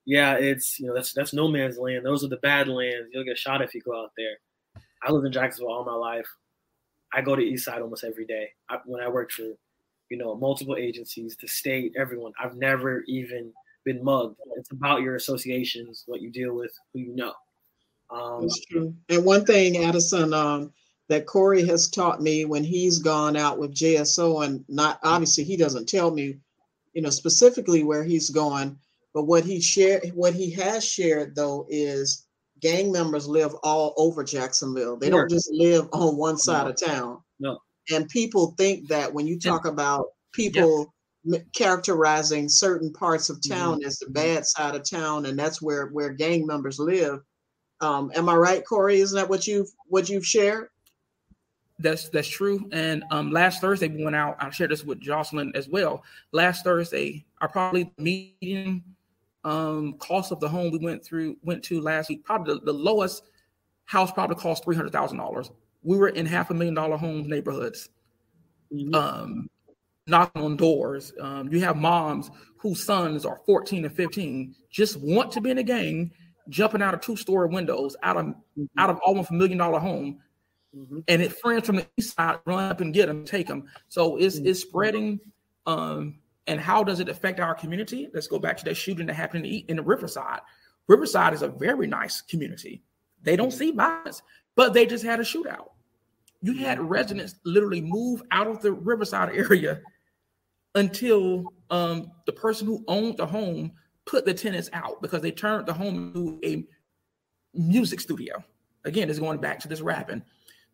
it's that's no man's land. Those are the bad lands. You'll get shot if you go out there. I lived in Jacksonville all my life. I go to east side almost every day. When I worked for multiple agencies, the state, everyone. I've never even been mugged. It's about your associations, what you deal with, who you know. That's true. And one thing, Addison, that Corey has taught me when he's gone out with JSO, and not obviously he doesn't tell me, specifically where he's going, but what he has shared though is gang members live all over Jacksonville. They don't just live on one side of town. No. And people think that when you talk about people characterizing certain parts of town as the bad side of town, and that's where gang members live. Am I right, Corey? Isn't that what you've shared? That's true. And last Thursday we went out. I shared this with Jocelyn as well. Last Thursday, probably median cost of the home we went to last week, probably the lowest house probably cost $300,000. We were in $500,000 home neighborhoods. Knocking on doors. You have moms whose sons are 14 and 15, just want to be in a gang, jumping out of 2-story windows out of almost $1 million home. And it friends from the east side run up and get them, take them. So it's spreading. And how does it affect our community? Let's go back to that shooting that happened in the Riverside. Riverside is a very nice community. They don't see violence, but they just had a shootout. You had residents literally move out of the Riverside area until the person who owned the home put the tenants out because they turned the home into a music studio. Again, it's going back to this rapping.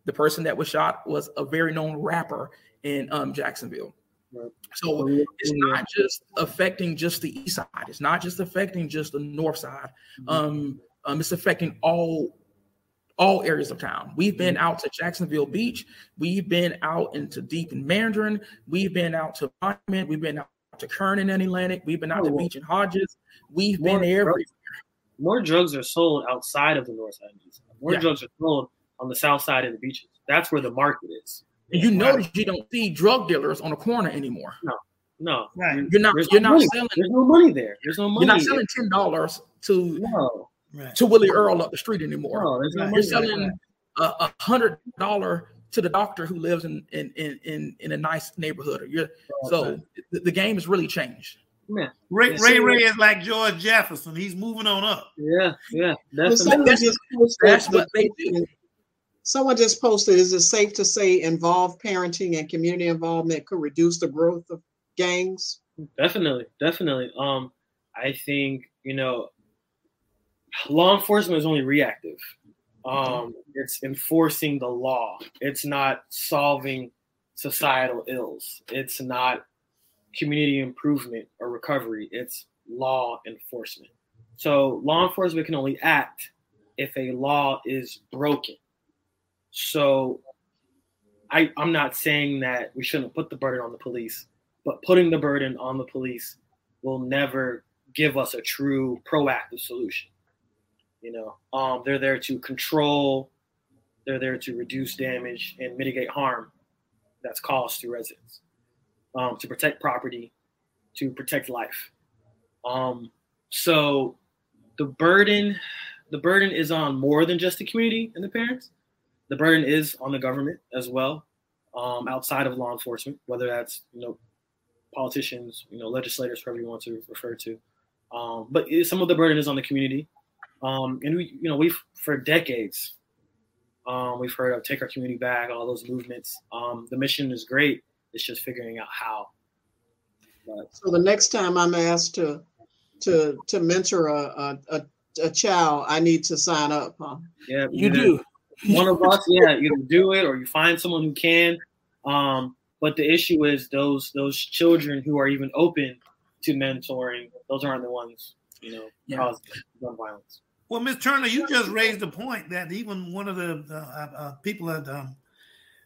The person that was shot was a very known rapper in Jacksonville. Right. So it's not just affecting just the east side. It's not just affecting just the north side. It's affecting all all areas of town. We've been out to Jacksonville Beach. We've been out into deep in Mandarin. We've been out to Monument. We've been out to Kernan and Atlantic. We've been out to Beach and Hodges. We've been everywhere. More drugs are sold outside of the north side. More drugs are sold on the south side of the beaches. That's where the market is. You notice you don't see drug dealers on the corner anymore. No. Right. You're not selling. There's no money there. There's no money. You're not selling $10 to Willie Earl up the street anymore. No, there's no money. You're selling $100 to the doctor who lives in a nice neighborhood. So the game has really changed. Yeah. Ray is like George Jefferson. He's moving on up. Yeah. That's what they do. Someone just posted, is it safe to say involved parenting and community involvement could reduce the growth of gangs? Definitely. I think, law enforcement is only reactive. It's enforcing the law. It's not solving societal ills. It's not community improvement or recovery. It's law enforcement. So law enforcement can only act if a law is broken. So I'm not saying that we shouldn't put the burden on the police, but putting the burden on the police will never give us a true proactive solution. They're there to control, they're there to reduce damage and mitigate harm that's caused to residents, to protect property, to protect life. So the burden is on more than just the community and the parents. The burden is on the government as well, outside of law enforcement, whether that's, politicians, legislators, whoever you want to refer to. But some of the burden is on the community. And we've for decades, we've heard of Take Our Community Back, all those movements. The mission is great. It's just figuring out how. So the next time I'm asked to mentor a child, I need to sign up, huh? Yeah, you do. One of us, either do it or you find someone who can. But the issue is those children who are even open to mentoring, those aren't the ones, cause gun violence. Well, Ms. Turner, you just raised the point that even one of the people that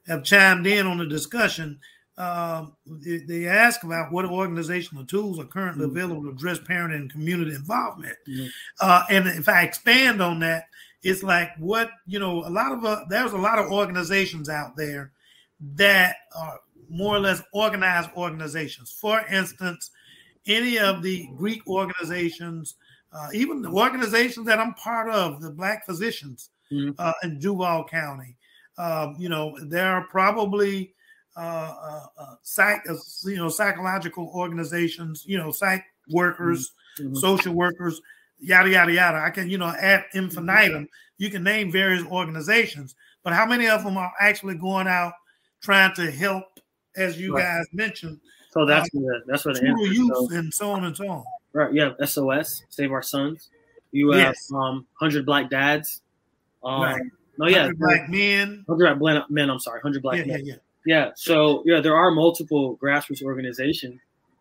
have chimed in on the discussion, they ask about what organizational tools are currently available to address parent and community involvement. And if I expand on that, it's like there's a lot of organizations out there that are more or less organized organizations. For instance, any of the Greek organizations, even the organizations that I'm part of, the Black Physicians in Duval County, there are probably psychological organizations, psych workers, social workers, yada, yada, yada. I can, ad infinitum, you can name various organizations, but how many of them are actually going out trying to help, as you guys mentioned? So that's where the youth and so on and so on. Right. You have SOS, Save Our Sons. You have 100 Black Dads. Right. 100 Black Men. 100 Black Men. I'm sorry, 100 Black Men. Yeah. So there are multiple grassroots organizations,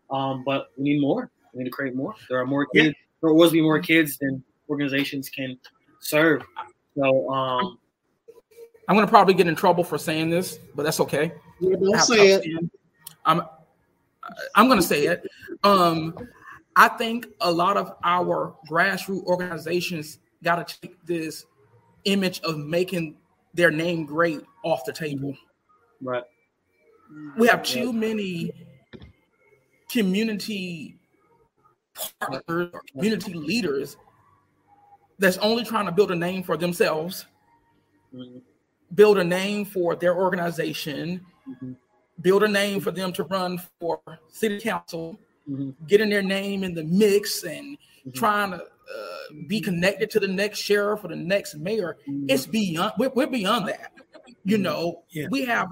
but we need more. We need to create more. There are more kids. There will always be more kids than organizations can serve. So I'm going to probably get in trouble for saying this, but that's okay. Yeah, don't say it. I'm going to say it. I think a lot of our grassroots organizations got to take this image of making their name great off the table. Right. We have too many community partners or community leaders that's only trying to build a name for themselves, build a name for their organization, build a name for them to run for city council, getting their name in the mix and trying to be connected to the next sheriff or the next mayor. It's beyond, we're beyond that. We have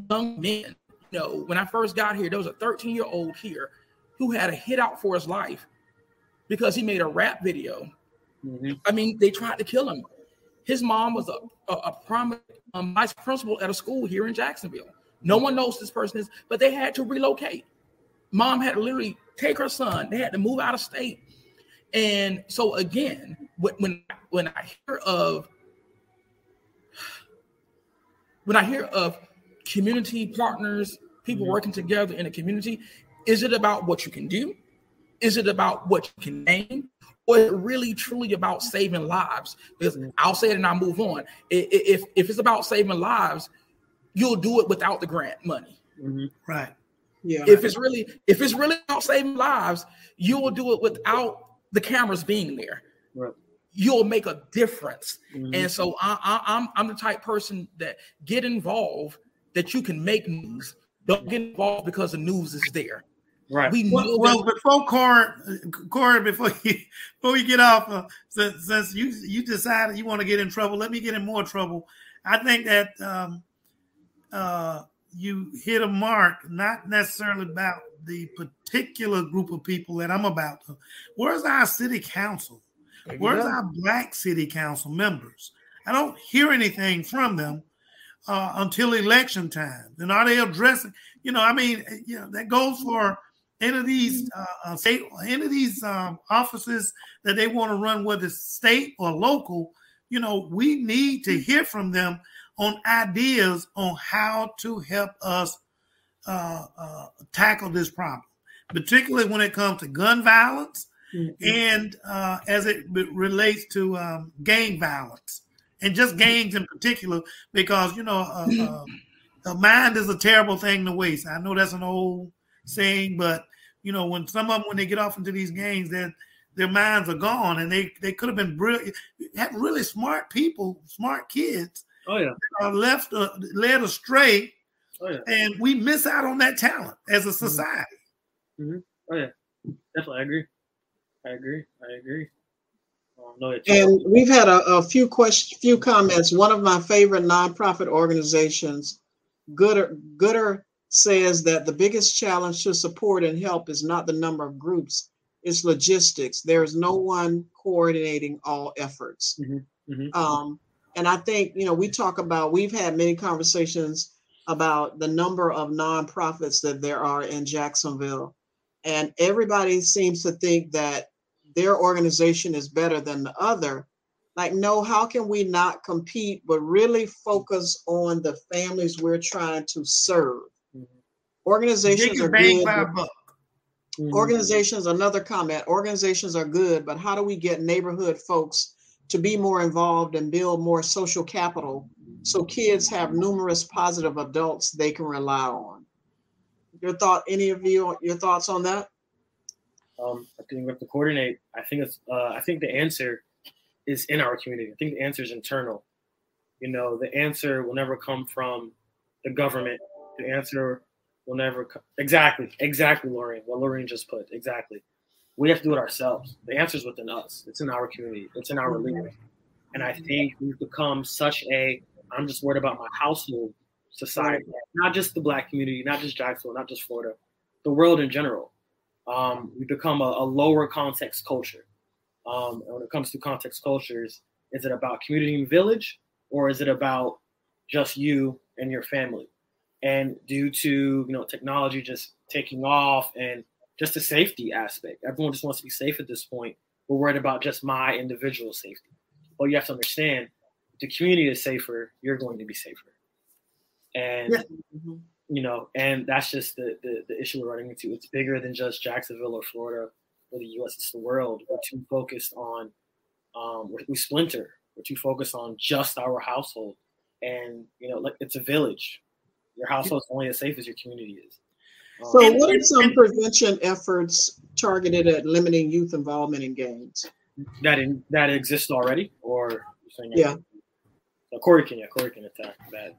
young men. When I first got here, there was a 13-year-old here who had a hit out for his life because he made a rap video. I mean, they tried to kill him. His mom was a prominent vice principal at a school here in Jacksonville. No one knows this person is, but they had to relocate. Mom had to literally take her son. They had to move out of state. And so again, when I hear of when I hear of community partners, people working together in a community, is it about what you can do? Is it about what you can name? Or is it really truly about saving lives? Because I'll say it and I'll move on. If it's about saving lives, you'll do it without the grant money. Right. Yeah. If it's really about saving lives, you will do it without the cameras being there. Right. You'll make a difference. And so I'm the type person that get involved, that you can make news. Don't get involved because the news is there. Right. We know well, before Corey, before you get off, since you decided you want to get in trouble, let me get in more trouble. I think that you hit a mark, not necessarily about the particular group of people that I'm about to. Where's our city council? Where's our Black city council members? I don't hear anything from them until election time. And are they addressing? That goes for any of these offices that they want to run, whether it's state or local. We need to hear from them on ideas on how to help us tackle this problem, particularly when it comes to gun violence and as it relates to gang violence, and just gangs in particular, because a mind is a terrible thing to waste. I know that's an old saying, but when some of them, when they get off into these gangs, their minds are gone, and they could have been brilliant, have really smart people, smart kids. Oh yeah, led astray. Oh yeah, and we miss out on that talent as a society. Oh yeah, definitely, I agree. And we've had a few comments. One of my favorite nonprofit organizations, Gooder, says that the biggest challenge to support and help is not the number of groups, it's logistics. There is no one coordinating all efforts. And I think, we've had many conversations about the number of nonprofits that there are in Jacksonville. And everybody seems to think that their organization is better than the other. Like, no, how can we not compete, but really focus on the families we're trying to serve? Organizations are good. Organizations, another comment, organizations are good, but how do we get neighborhood folks to be more involved and build more social capital so kids have numerous positive adults they can rely on? Any of you, your thoughts on that? I think we have to coordinate. I think the answer is in our community. I think the answer is internal. The answer will never come from the government. The answer will never come. Exactly, Lorraine. What Lorraine just put. Exactly. We have to do it ourselves. The answer is within us. It's in our community. It's in our leaders. And I think we've become I'm just worried about my household society, not just the Black community, not just Jacksonville, not just Florida, the world in general. We've become a lower context culture. And when it comes to context cultures, is it about community and village, or is it about just you and your family? And due to technology just taking off and just the safety aspect, everyone just wants to be safe at this point. We're worried about just my individual safety. Well, you have to understand, if the community is safer, you're going to be safer. And and that's just the issue we're running into. It's bigger than just Jacksonville or Florida or the U.S. It's the world. We're too focused on we splinter. We're too focused on just our household, and it's a village. Your household is only as safe as your community is. So what are some prevention efforts targeted at limiting youth involvement in gangs? That exists already, or you're saying yeah. Corey can attack that.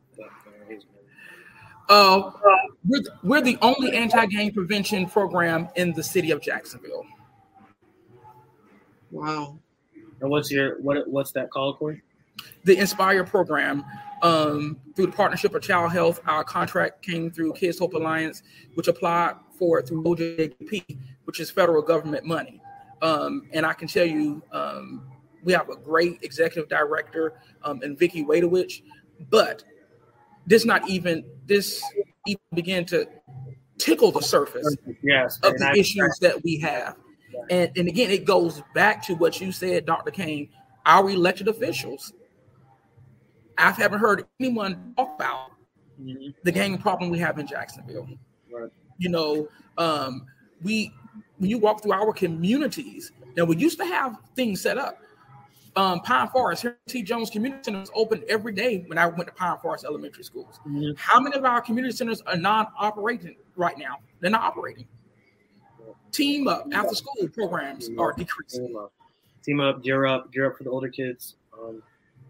We're the only anti-gang prevention program in the city of Jacksonville. Wow. And what's that called, Corey? The Inspire program. Through the partnership of Child Health, our contract came through Kids Hope Alliance, which applied for it through OJP, which is federal government money. And I can tell you, we have a great executive director in Vicki Wadowich, but this even began to tickle the surface of the issues that we have. And again, it goes back to what you said, Dr. Kane, our elected officials I haven't heard anyone talk about the gang problem we have in Jacksonville. Right. You know, when you walk through our communities, now we used to have things set up. Pine Forest, here T. Jones Community Center is open every day when I went to Pine Forest Elementary Schools. How many of our community centers are non-operating right now? They're not operating. Team Up after school programs are decreasing. Team Up, gear up for the older kids.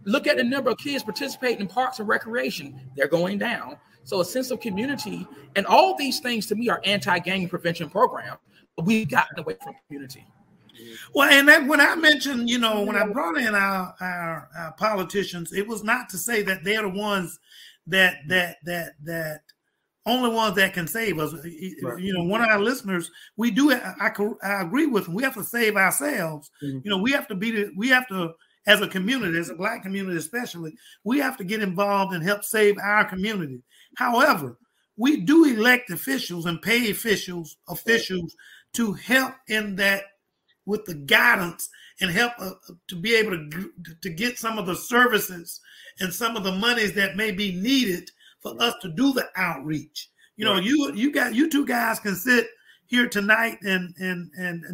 Look at the number of kids participating in parks and recreation. They're going down. So a sense of community and all these things to me are anti-gang prevention programs. But we've gotten away from community. Well, and that, when I mentioned, you know, when I brought in our politicians, it was not to say that they're the ones that only ones that can save us. Right. You know, one of our listeners, we do. I agree with them. We have to save ourselves. You know, we have to, as a community, as a Black community especially, we have to get involved and help save our community. However, we do elect officials and pay officials to help in that, with the guidance and help to be able to get some of the services and some of the monies that may be needed for us to do the outreach. You know, you two guys can sit here tonight and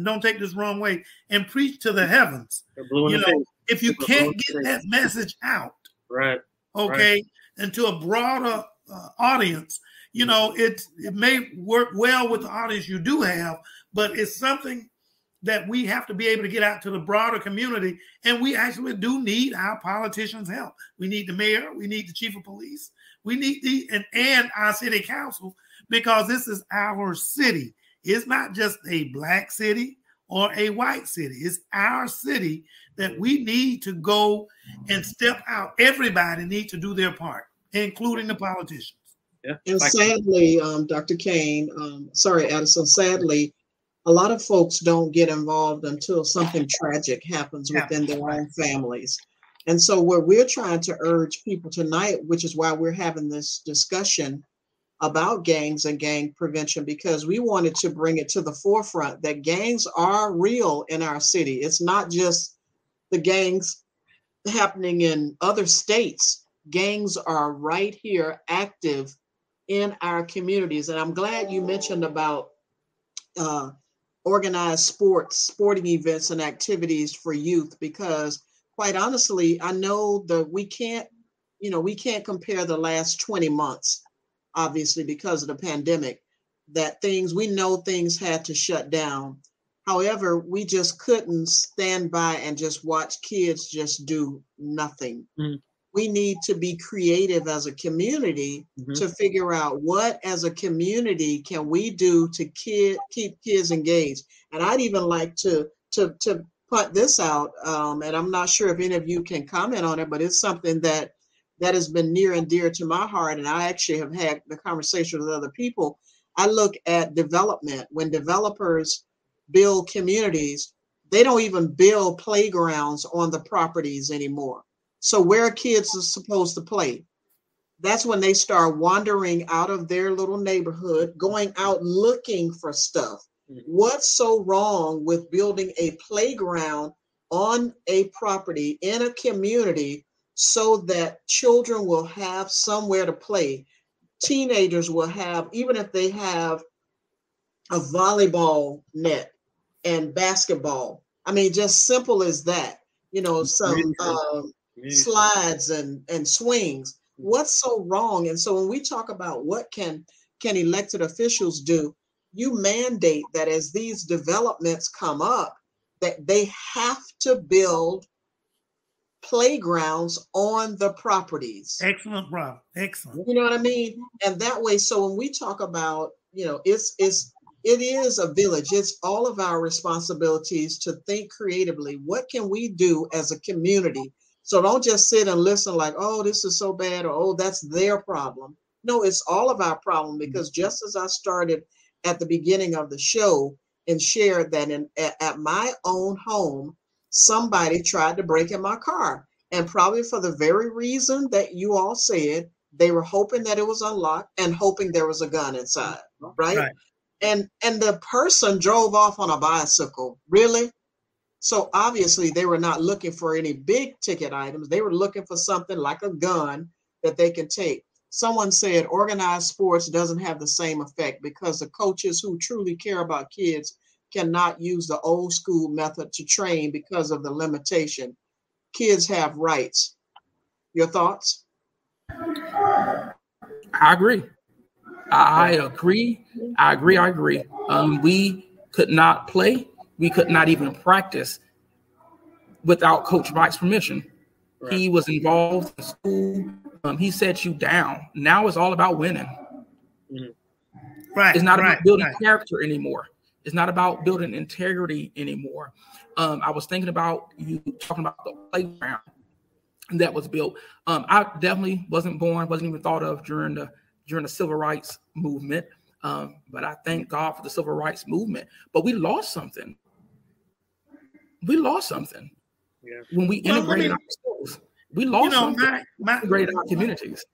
don't take this wrong way and preach to the heavens. You know, if you can't get that message out, right? Okay, right. And to a broader audience, you know, it may work well with the audience you do have, but it's something that we have to be able to get out to the broader community, and we actually do need our politicians' help. We need the mayor, we need the chief of police, we need and our city council, because this is our city. It's not just a Black city or a white city. It's our city that we need to go and step out. Everybody needs to do their part, including the politicians. Yeah. And sadly, Dr. Kane, sorry, Addison, sadly, a lot of folks don't get involved until something tragic happens within their own families. And so what we're trying to urge people tonight, which is why we're having this discussion about gangs and gang prevention, because we wanted to bring it to the forefront that gangs are real in our city. It's not just the gangs happening in other states. Gangs are right here active in our communities. And I'm glad you mentioned about organized sporting events and activities for youth, because quite honestly, I know that we can't compare the last 20 months, obviously because of the pandemic, we know things had to shut down. However, we just couldn't stand by and just watch kids just do nothing. We need to be creative as a community to figure out what, as a community, can we do to keep kids engaged. And I'd even like to put this out, and I'm not sure if any of you can comment on it, but it's something that has been near and dear to my heart. And I actually have had the conversation with other people. I look at development. When developers build communities, they don't even build playgrounds on the properties anymore. So where kids are supposed to play, that's when they start wandering out of their little neighborhood, going out looking for stuff. What's so wrong with building a playground on a property in a community so that children will have somewhere to play? Teenagers will have, even if they have a volleyball net and basketball. I mean, just simple as that, you know, some slides and swings. What's so wrong? And so when we talk about what can elected officials do, you mandate that as these developments come up, that they have to build playgrounds on the properties. Excellent, Rob. Excellent. You know what I mean? And that way, so when we talk about, you know, it is a village. It's all of our responsibilities to think creatively. What can we do as a community? So don't just sit and listen like, oh, this is so bad, or oh, that's their problem. No, it's all of our problem, because just as I started at the beginning of the show and shared that at my own home, somebody tried to break in my car. And probably for the very reason that you all said, they were hoping that it was unlocked and hoping there was a gun inside, right? And the person drove off on a bicycle. Really? So obviously they were not looking for any big ticket items. They were looking for something like a gun that they can take. Someone said organized sports doesn't have the same effect because the coaches who truly care about kids cannot use the old school method to train because of the limitation. Kids have rights. Your thoughts? I agree. I agree. We could not play. We could not even practice without Coach Mike's permission. Right. He was involved in school. He set you down. Now it's all about winning. Mm-hmm. Right. It's not about building character anymore. It's not about building integrity anymore. I was thinking about you talking about the playground that was built. I definitely wasn't even thought of during the civil rights movement. But I thank God for the civil rights movement. But we lost something. Yeah. When we integrated our schools. We lost something. Integrated our communities.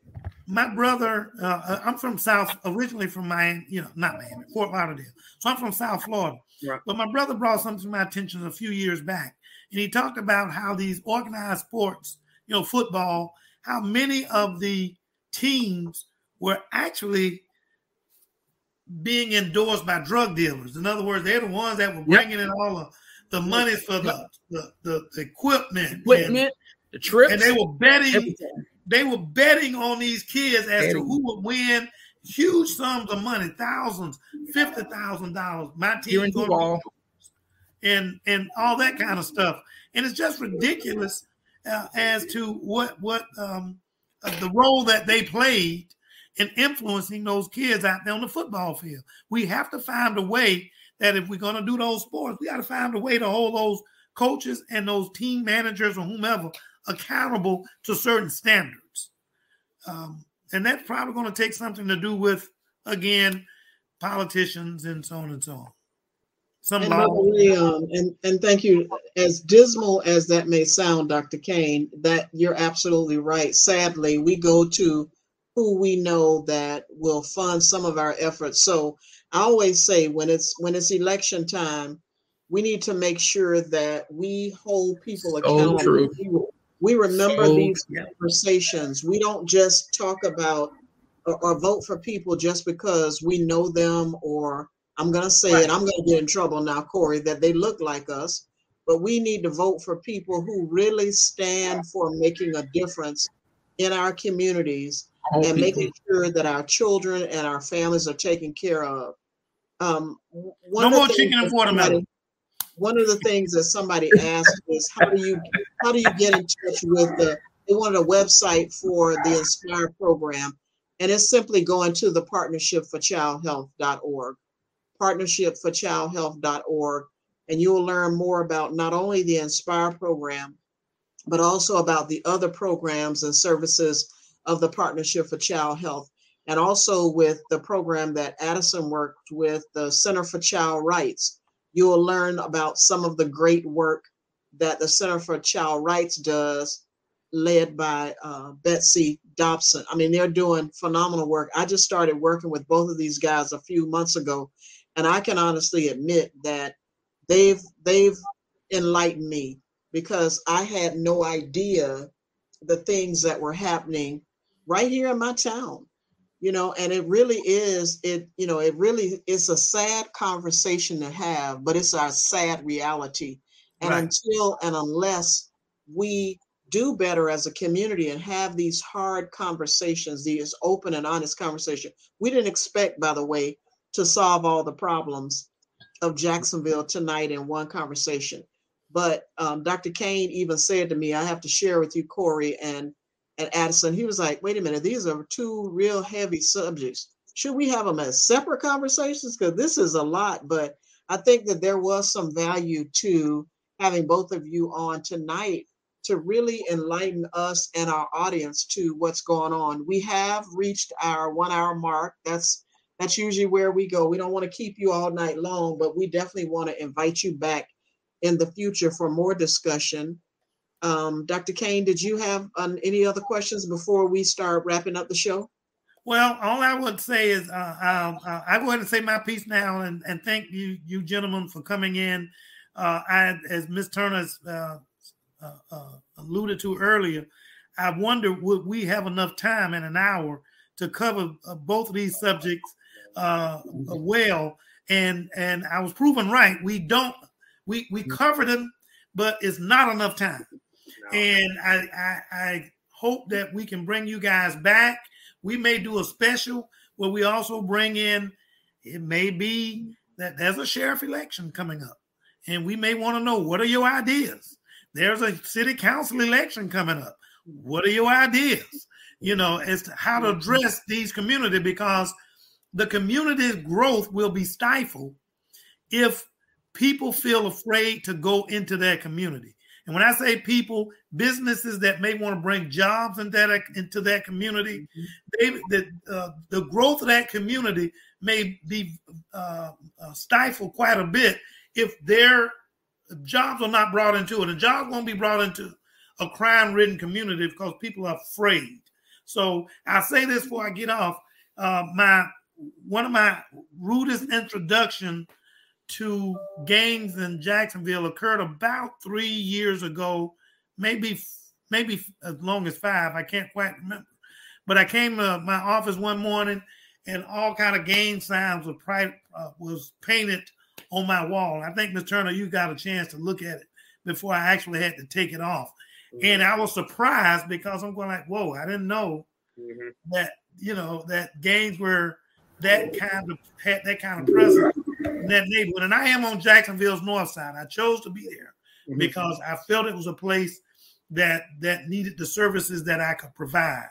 My brother, I'm from originally from Miami, not Miami, Fort Lauderdale. So I'm from South Florida. Right. But my brother brought something to my attention a few years back. And he talked about how these organized sports, football, how many of the teams were actually being endorsed by drug dealers. In other words, they're the ones that were bringing in all of the money for the equipment, the trips, and they were betting. Everything. They were betting on these kids as to who would win huge sums of money, thousands, $50,000. My team and all that kind of stuff, and it's just ridiculous as to what the role that they played in influencing those kids out there on the football field. We have to find a way that if we're going to do those sports, we got to find a way to hold those coaches and those team managers or whomever accountable to certain standards. And that's probably going to take something to do with, again, politicians and so on and so on. And thank you. As dismal as that may sound, Dr. Kane, that you're absolutely right. Sadly, we go to who we know that will fund some of our efforts. So I always say when it's election time, we need to make sure that we hold people accountable. We remember these conversations. We don't just talk about or vote for people just because we know them, or I'm going to say it, I'm going to get in trouble now, Corey, that they look like us. But we need to vote for people who really stand for making a difference in our communities and making sure that our children and our families are taken care of. No more chicken and watermelon. One of the things that somebody asked is how do you get in touch with they wanted a website for the Inspire program, and it's simply going to the partnershipforchildhealth.org, partnershipforchildhealth.org, and you will learn more about not only the Inspire program, but also about the other programs and services of the Partnership for Child Health, and also with the program that Addison worked with, the Center for Child Rights. You will learn about some of the great work that the Center for Child Rights does, led by Betsy Dobson. I mean, they're doing phenomenal work. I just started working with both of these guys a few months ago, and I can honestly admit that they've enlightened me, because I had no idea the things that were happening right here in my town. And it really is a sad conversation to have, but it's our sad reality. And until and unless we do better as a community and have these hard conversations, these open and honest conversations, we didn't expect, by the way, to solve all the problems of Jacksonville tonight in one conversation. But Dr. Kane even said to me, I have to share with you, Corey and Addison, he was like, wait a minute, these are two real heavy subjects. Should we have them as separate conversations? Because this is a lot, but I think that there was some value to having both of you on tonight to really enlighten us and our audience to what's going on. We have reached our 1 hour mark. That's usually where we go. We don't want to keep you all night long, but we definitely want to invite you back in the future for more discussion. Dr. Kane, did you have any other questions before we start wrapping up the show? Well, all I would say is I'll go ahead and say my piece now and thank you gentlemen for coming in. as Ms. Turner alluded to earlier, I wonder would we have enough time in an hour to cover both of these subjects well? And I was proven right. We covered them, but it's not enough time. No. And I hope that we can bring you guys back. We may do a special where we also bring in, it may be that there's a sheriff election coming up, and we may want to know, what are your ideas? There's a city council election coming up. What are your ideas, as to how to address these communities? Because the community's growth will be stifled if people feel afraid to go into their community. And when I say people, businesses that may want to bring jobs into that community, the growth of that community may be stifled quite a bit if their jobs are not brought into it. And jobs won't be brought into a crime-ridden community because people are afraid. So I say this before I get off. One of my rudest introduction to gangs in Jacksonville occurred about 3 years ago, maybe as long as 5. I can't quite remember. But I came to my office one morning, and all kind of gang signs was painted on my wall. I think, Ms. Turner, you got a chance to look at it before I actually had to take it off. Mm-hmm. And I was surprised because I'm going like, whoa, I didn't know that, that gangs were had that kind of presence in that neighborhood. And I am on Jacksonville's north side. I chose to be there because I felt it was a place that needed the services that I could provide.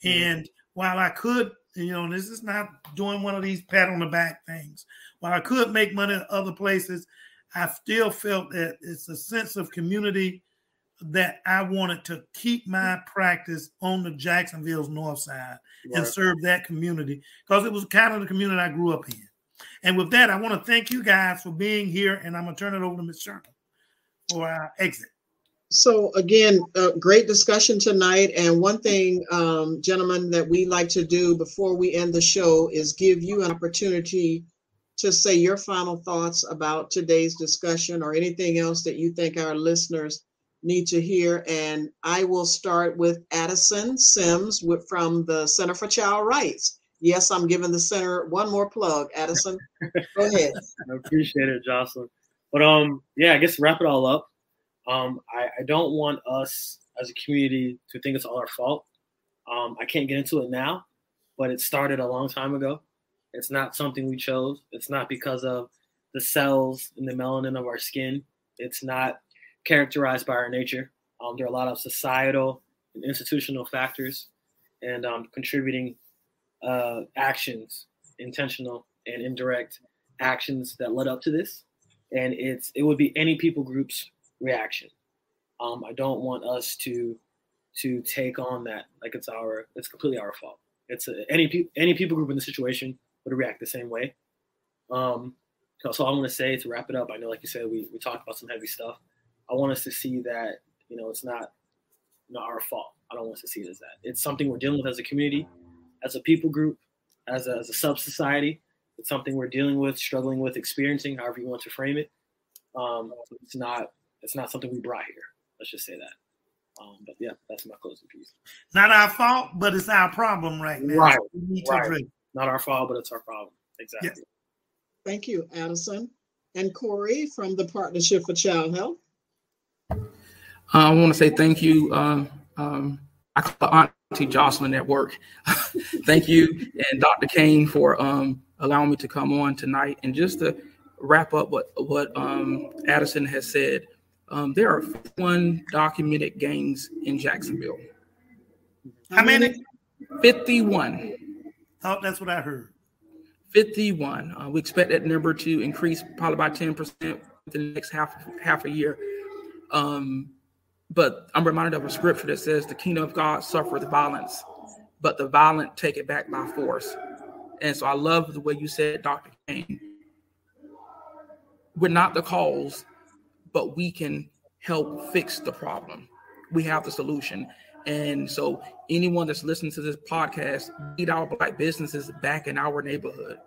And while I could, this is not doing one of these pat on the back things. While I could make money in other places, I still felt that it's a sense of community that I wanted to keep my practice on the Jacksonville's north side and serve that community because it was kind of the community I grew up in. And with that, I want to thank you guys for being here, and I'm going to turn it over to Ms. Sherman for our exit. So again, great discussion tonight. And one thing, gentlemen, that we like to do before we end the show is give you an opportunity to say your final thoughts about today's discussion or anything else that you think our listeners need to hear. And I will start with Addison Sims from the Center for Child Rights. Yes, I'm giving the center one more plug. Addison, go ahead. I appreciate it, Jocelyn. But I guess to wrap it all up, I don't want us as a community to think it's all our fault. I can't get into it now, but it started a long time ago. It's not something we chose. It's not because of the cells in the melanin of our skin. It's not characterized by our nature. There are a lot of societal and institutional factors and contributing actions, intentional and indirect actions that led up to this. And it would be any people group's reaction. I don't want us to take on that like it's completely our fault. It's any people group in the situation would react the same way. So all I'm going to say to wrap it up, I know, like you said, we talked about some heavy stuff. I want us to see that, it's not our fault. I don't want us to see it as that. It's something we're dealing with as a community, as a people group, as a sub-society. It's something we're dealing with, struggling with, experiencing, however you want to frame it. It's not something we brought here. Let's just say that. But yeah, that's my closing piece. Not our fault, but it's our problem right now. Right. We need to address. Not our fault, but it's our problem. Exactly. Yeah. Thank you, Addison. And Corey from the Partnership for Child Health. I want to say thank you. I call Auntie Jocelyn at work. Thank you, and Dr. Kane for allowing me to come on tonight. And just to wrap up what Addison has said, there are 51 documented gangs in Jacksonville. How many? 51. Oh, that's what I heard. 51. We expect that number to increase probably by 10% within the next half a year. But I'm reminded of a scripture that says the kingdom of God suffereth violence, but the violent take it back by force. And so I love the way you said, Dr. Kane, we're not the cause, but we can help fix the problem. We have the solution. And so anyone that's listening to this podcast, need our Black businesses back in our neighborhood.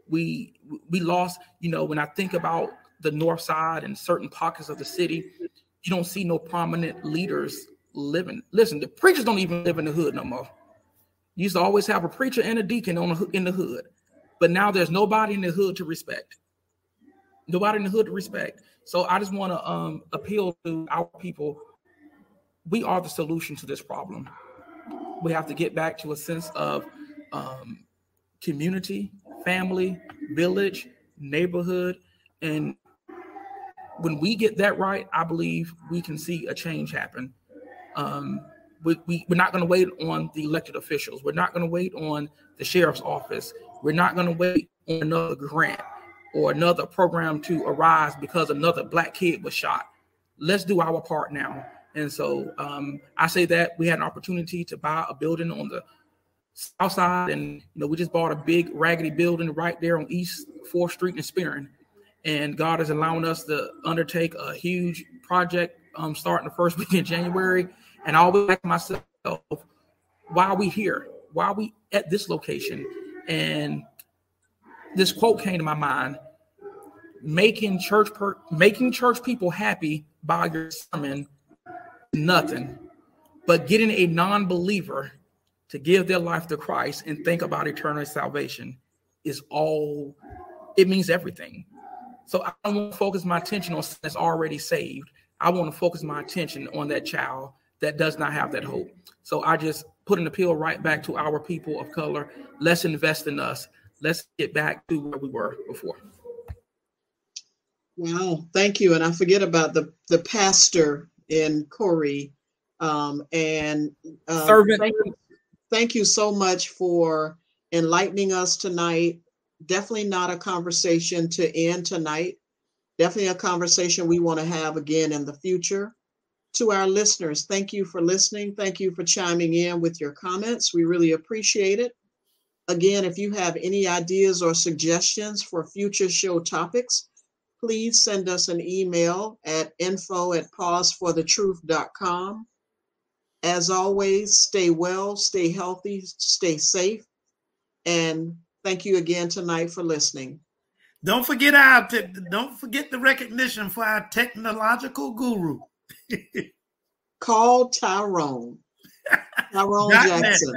We lost, when I think about the north side and certain pockets of the city, you don't see no prominent leaders living. Listen, the preachers don't even live in the hood no more. You used to always have a preacher and a deacon in the hood, but now there's nobody in the hood to respect. Nobody in the hood to respect. So I just want to appeal to our people. We are the solution to this problem. We have to get back to a sense of community, family, village, neighborhood. And when we get that right, I believe we can see a change happen. We're not going to wait on the elected officials. We're not going to wait on the sheriff's office. We're not going to wait on another grant or another program to arise because another Black kid was shot. Let's do our part now. And so I say that we had an opportunity to buy a building on the south side, and we just bought a big raggedy building right there on East 4th Street in Spearn. And God is allowing us to undertake a huge project starting the first week in January. And I always ask myself, why are we here? Why are we at this location? And this quote came to my mind: making church people happy by your sermon, nothing, but getting a non-believer to give their life to Christ and think about eternal salvation is all. It means everything. So I don't want to focus my attention on someone that's already saved. I want to focus my attention on that child that does not have that hope. So I just put an appeal right back to our people of color. Let's invest in us. Let's get back to where we were before. Wow, thank you. And I forget about the pastor in Corey. Servant. Thank you so much for enlightening us tonight. Definitely not a conversation to end tonight. Definitely a conversation we want to have again in the future. To our listeners, thank you for listening. Thank you for chiming in with your comments. We really appreciate it. Again, if you have any ideas or suggestions for future show topics, please send us an email at info@pauseforthetruth.com. As always, stay well, stay healthy, stay safe. And thank you again tonight for listening. Don't forget the recognition for our technological guru. Call Tyrone Jackson.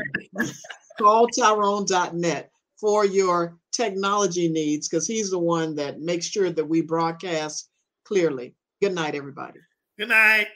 Call Tyrone.net for your technology needs, because he's the one that makes sure that we broadcast clearly. Good night, everybody. Good night.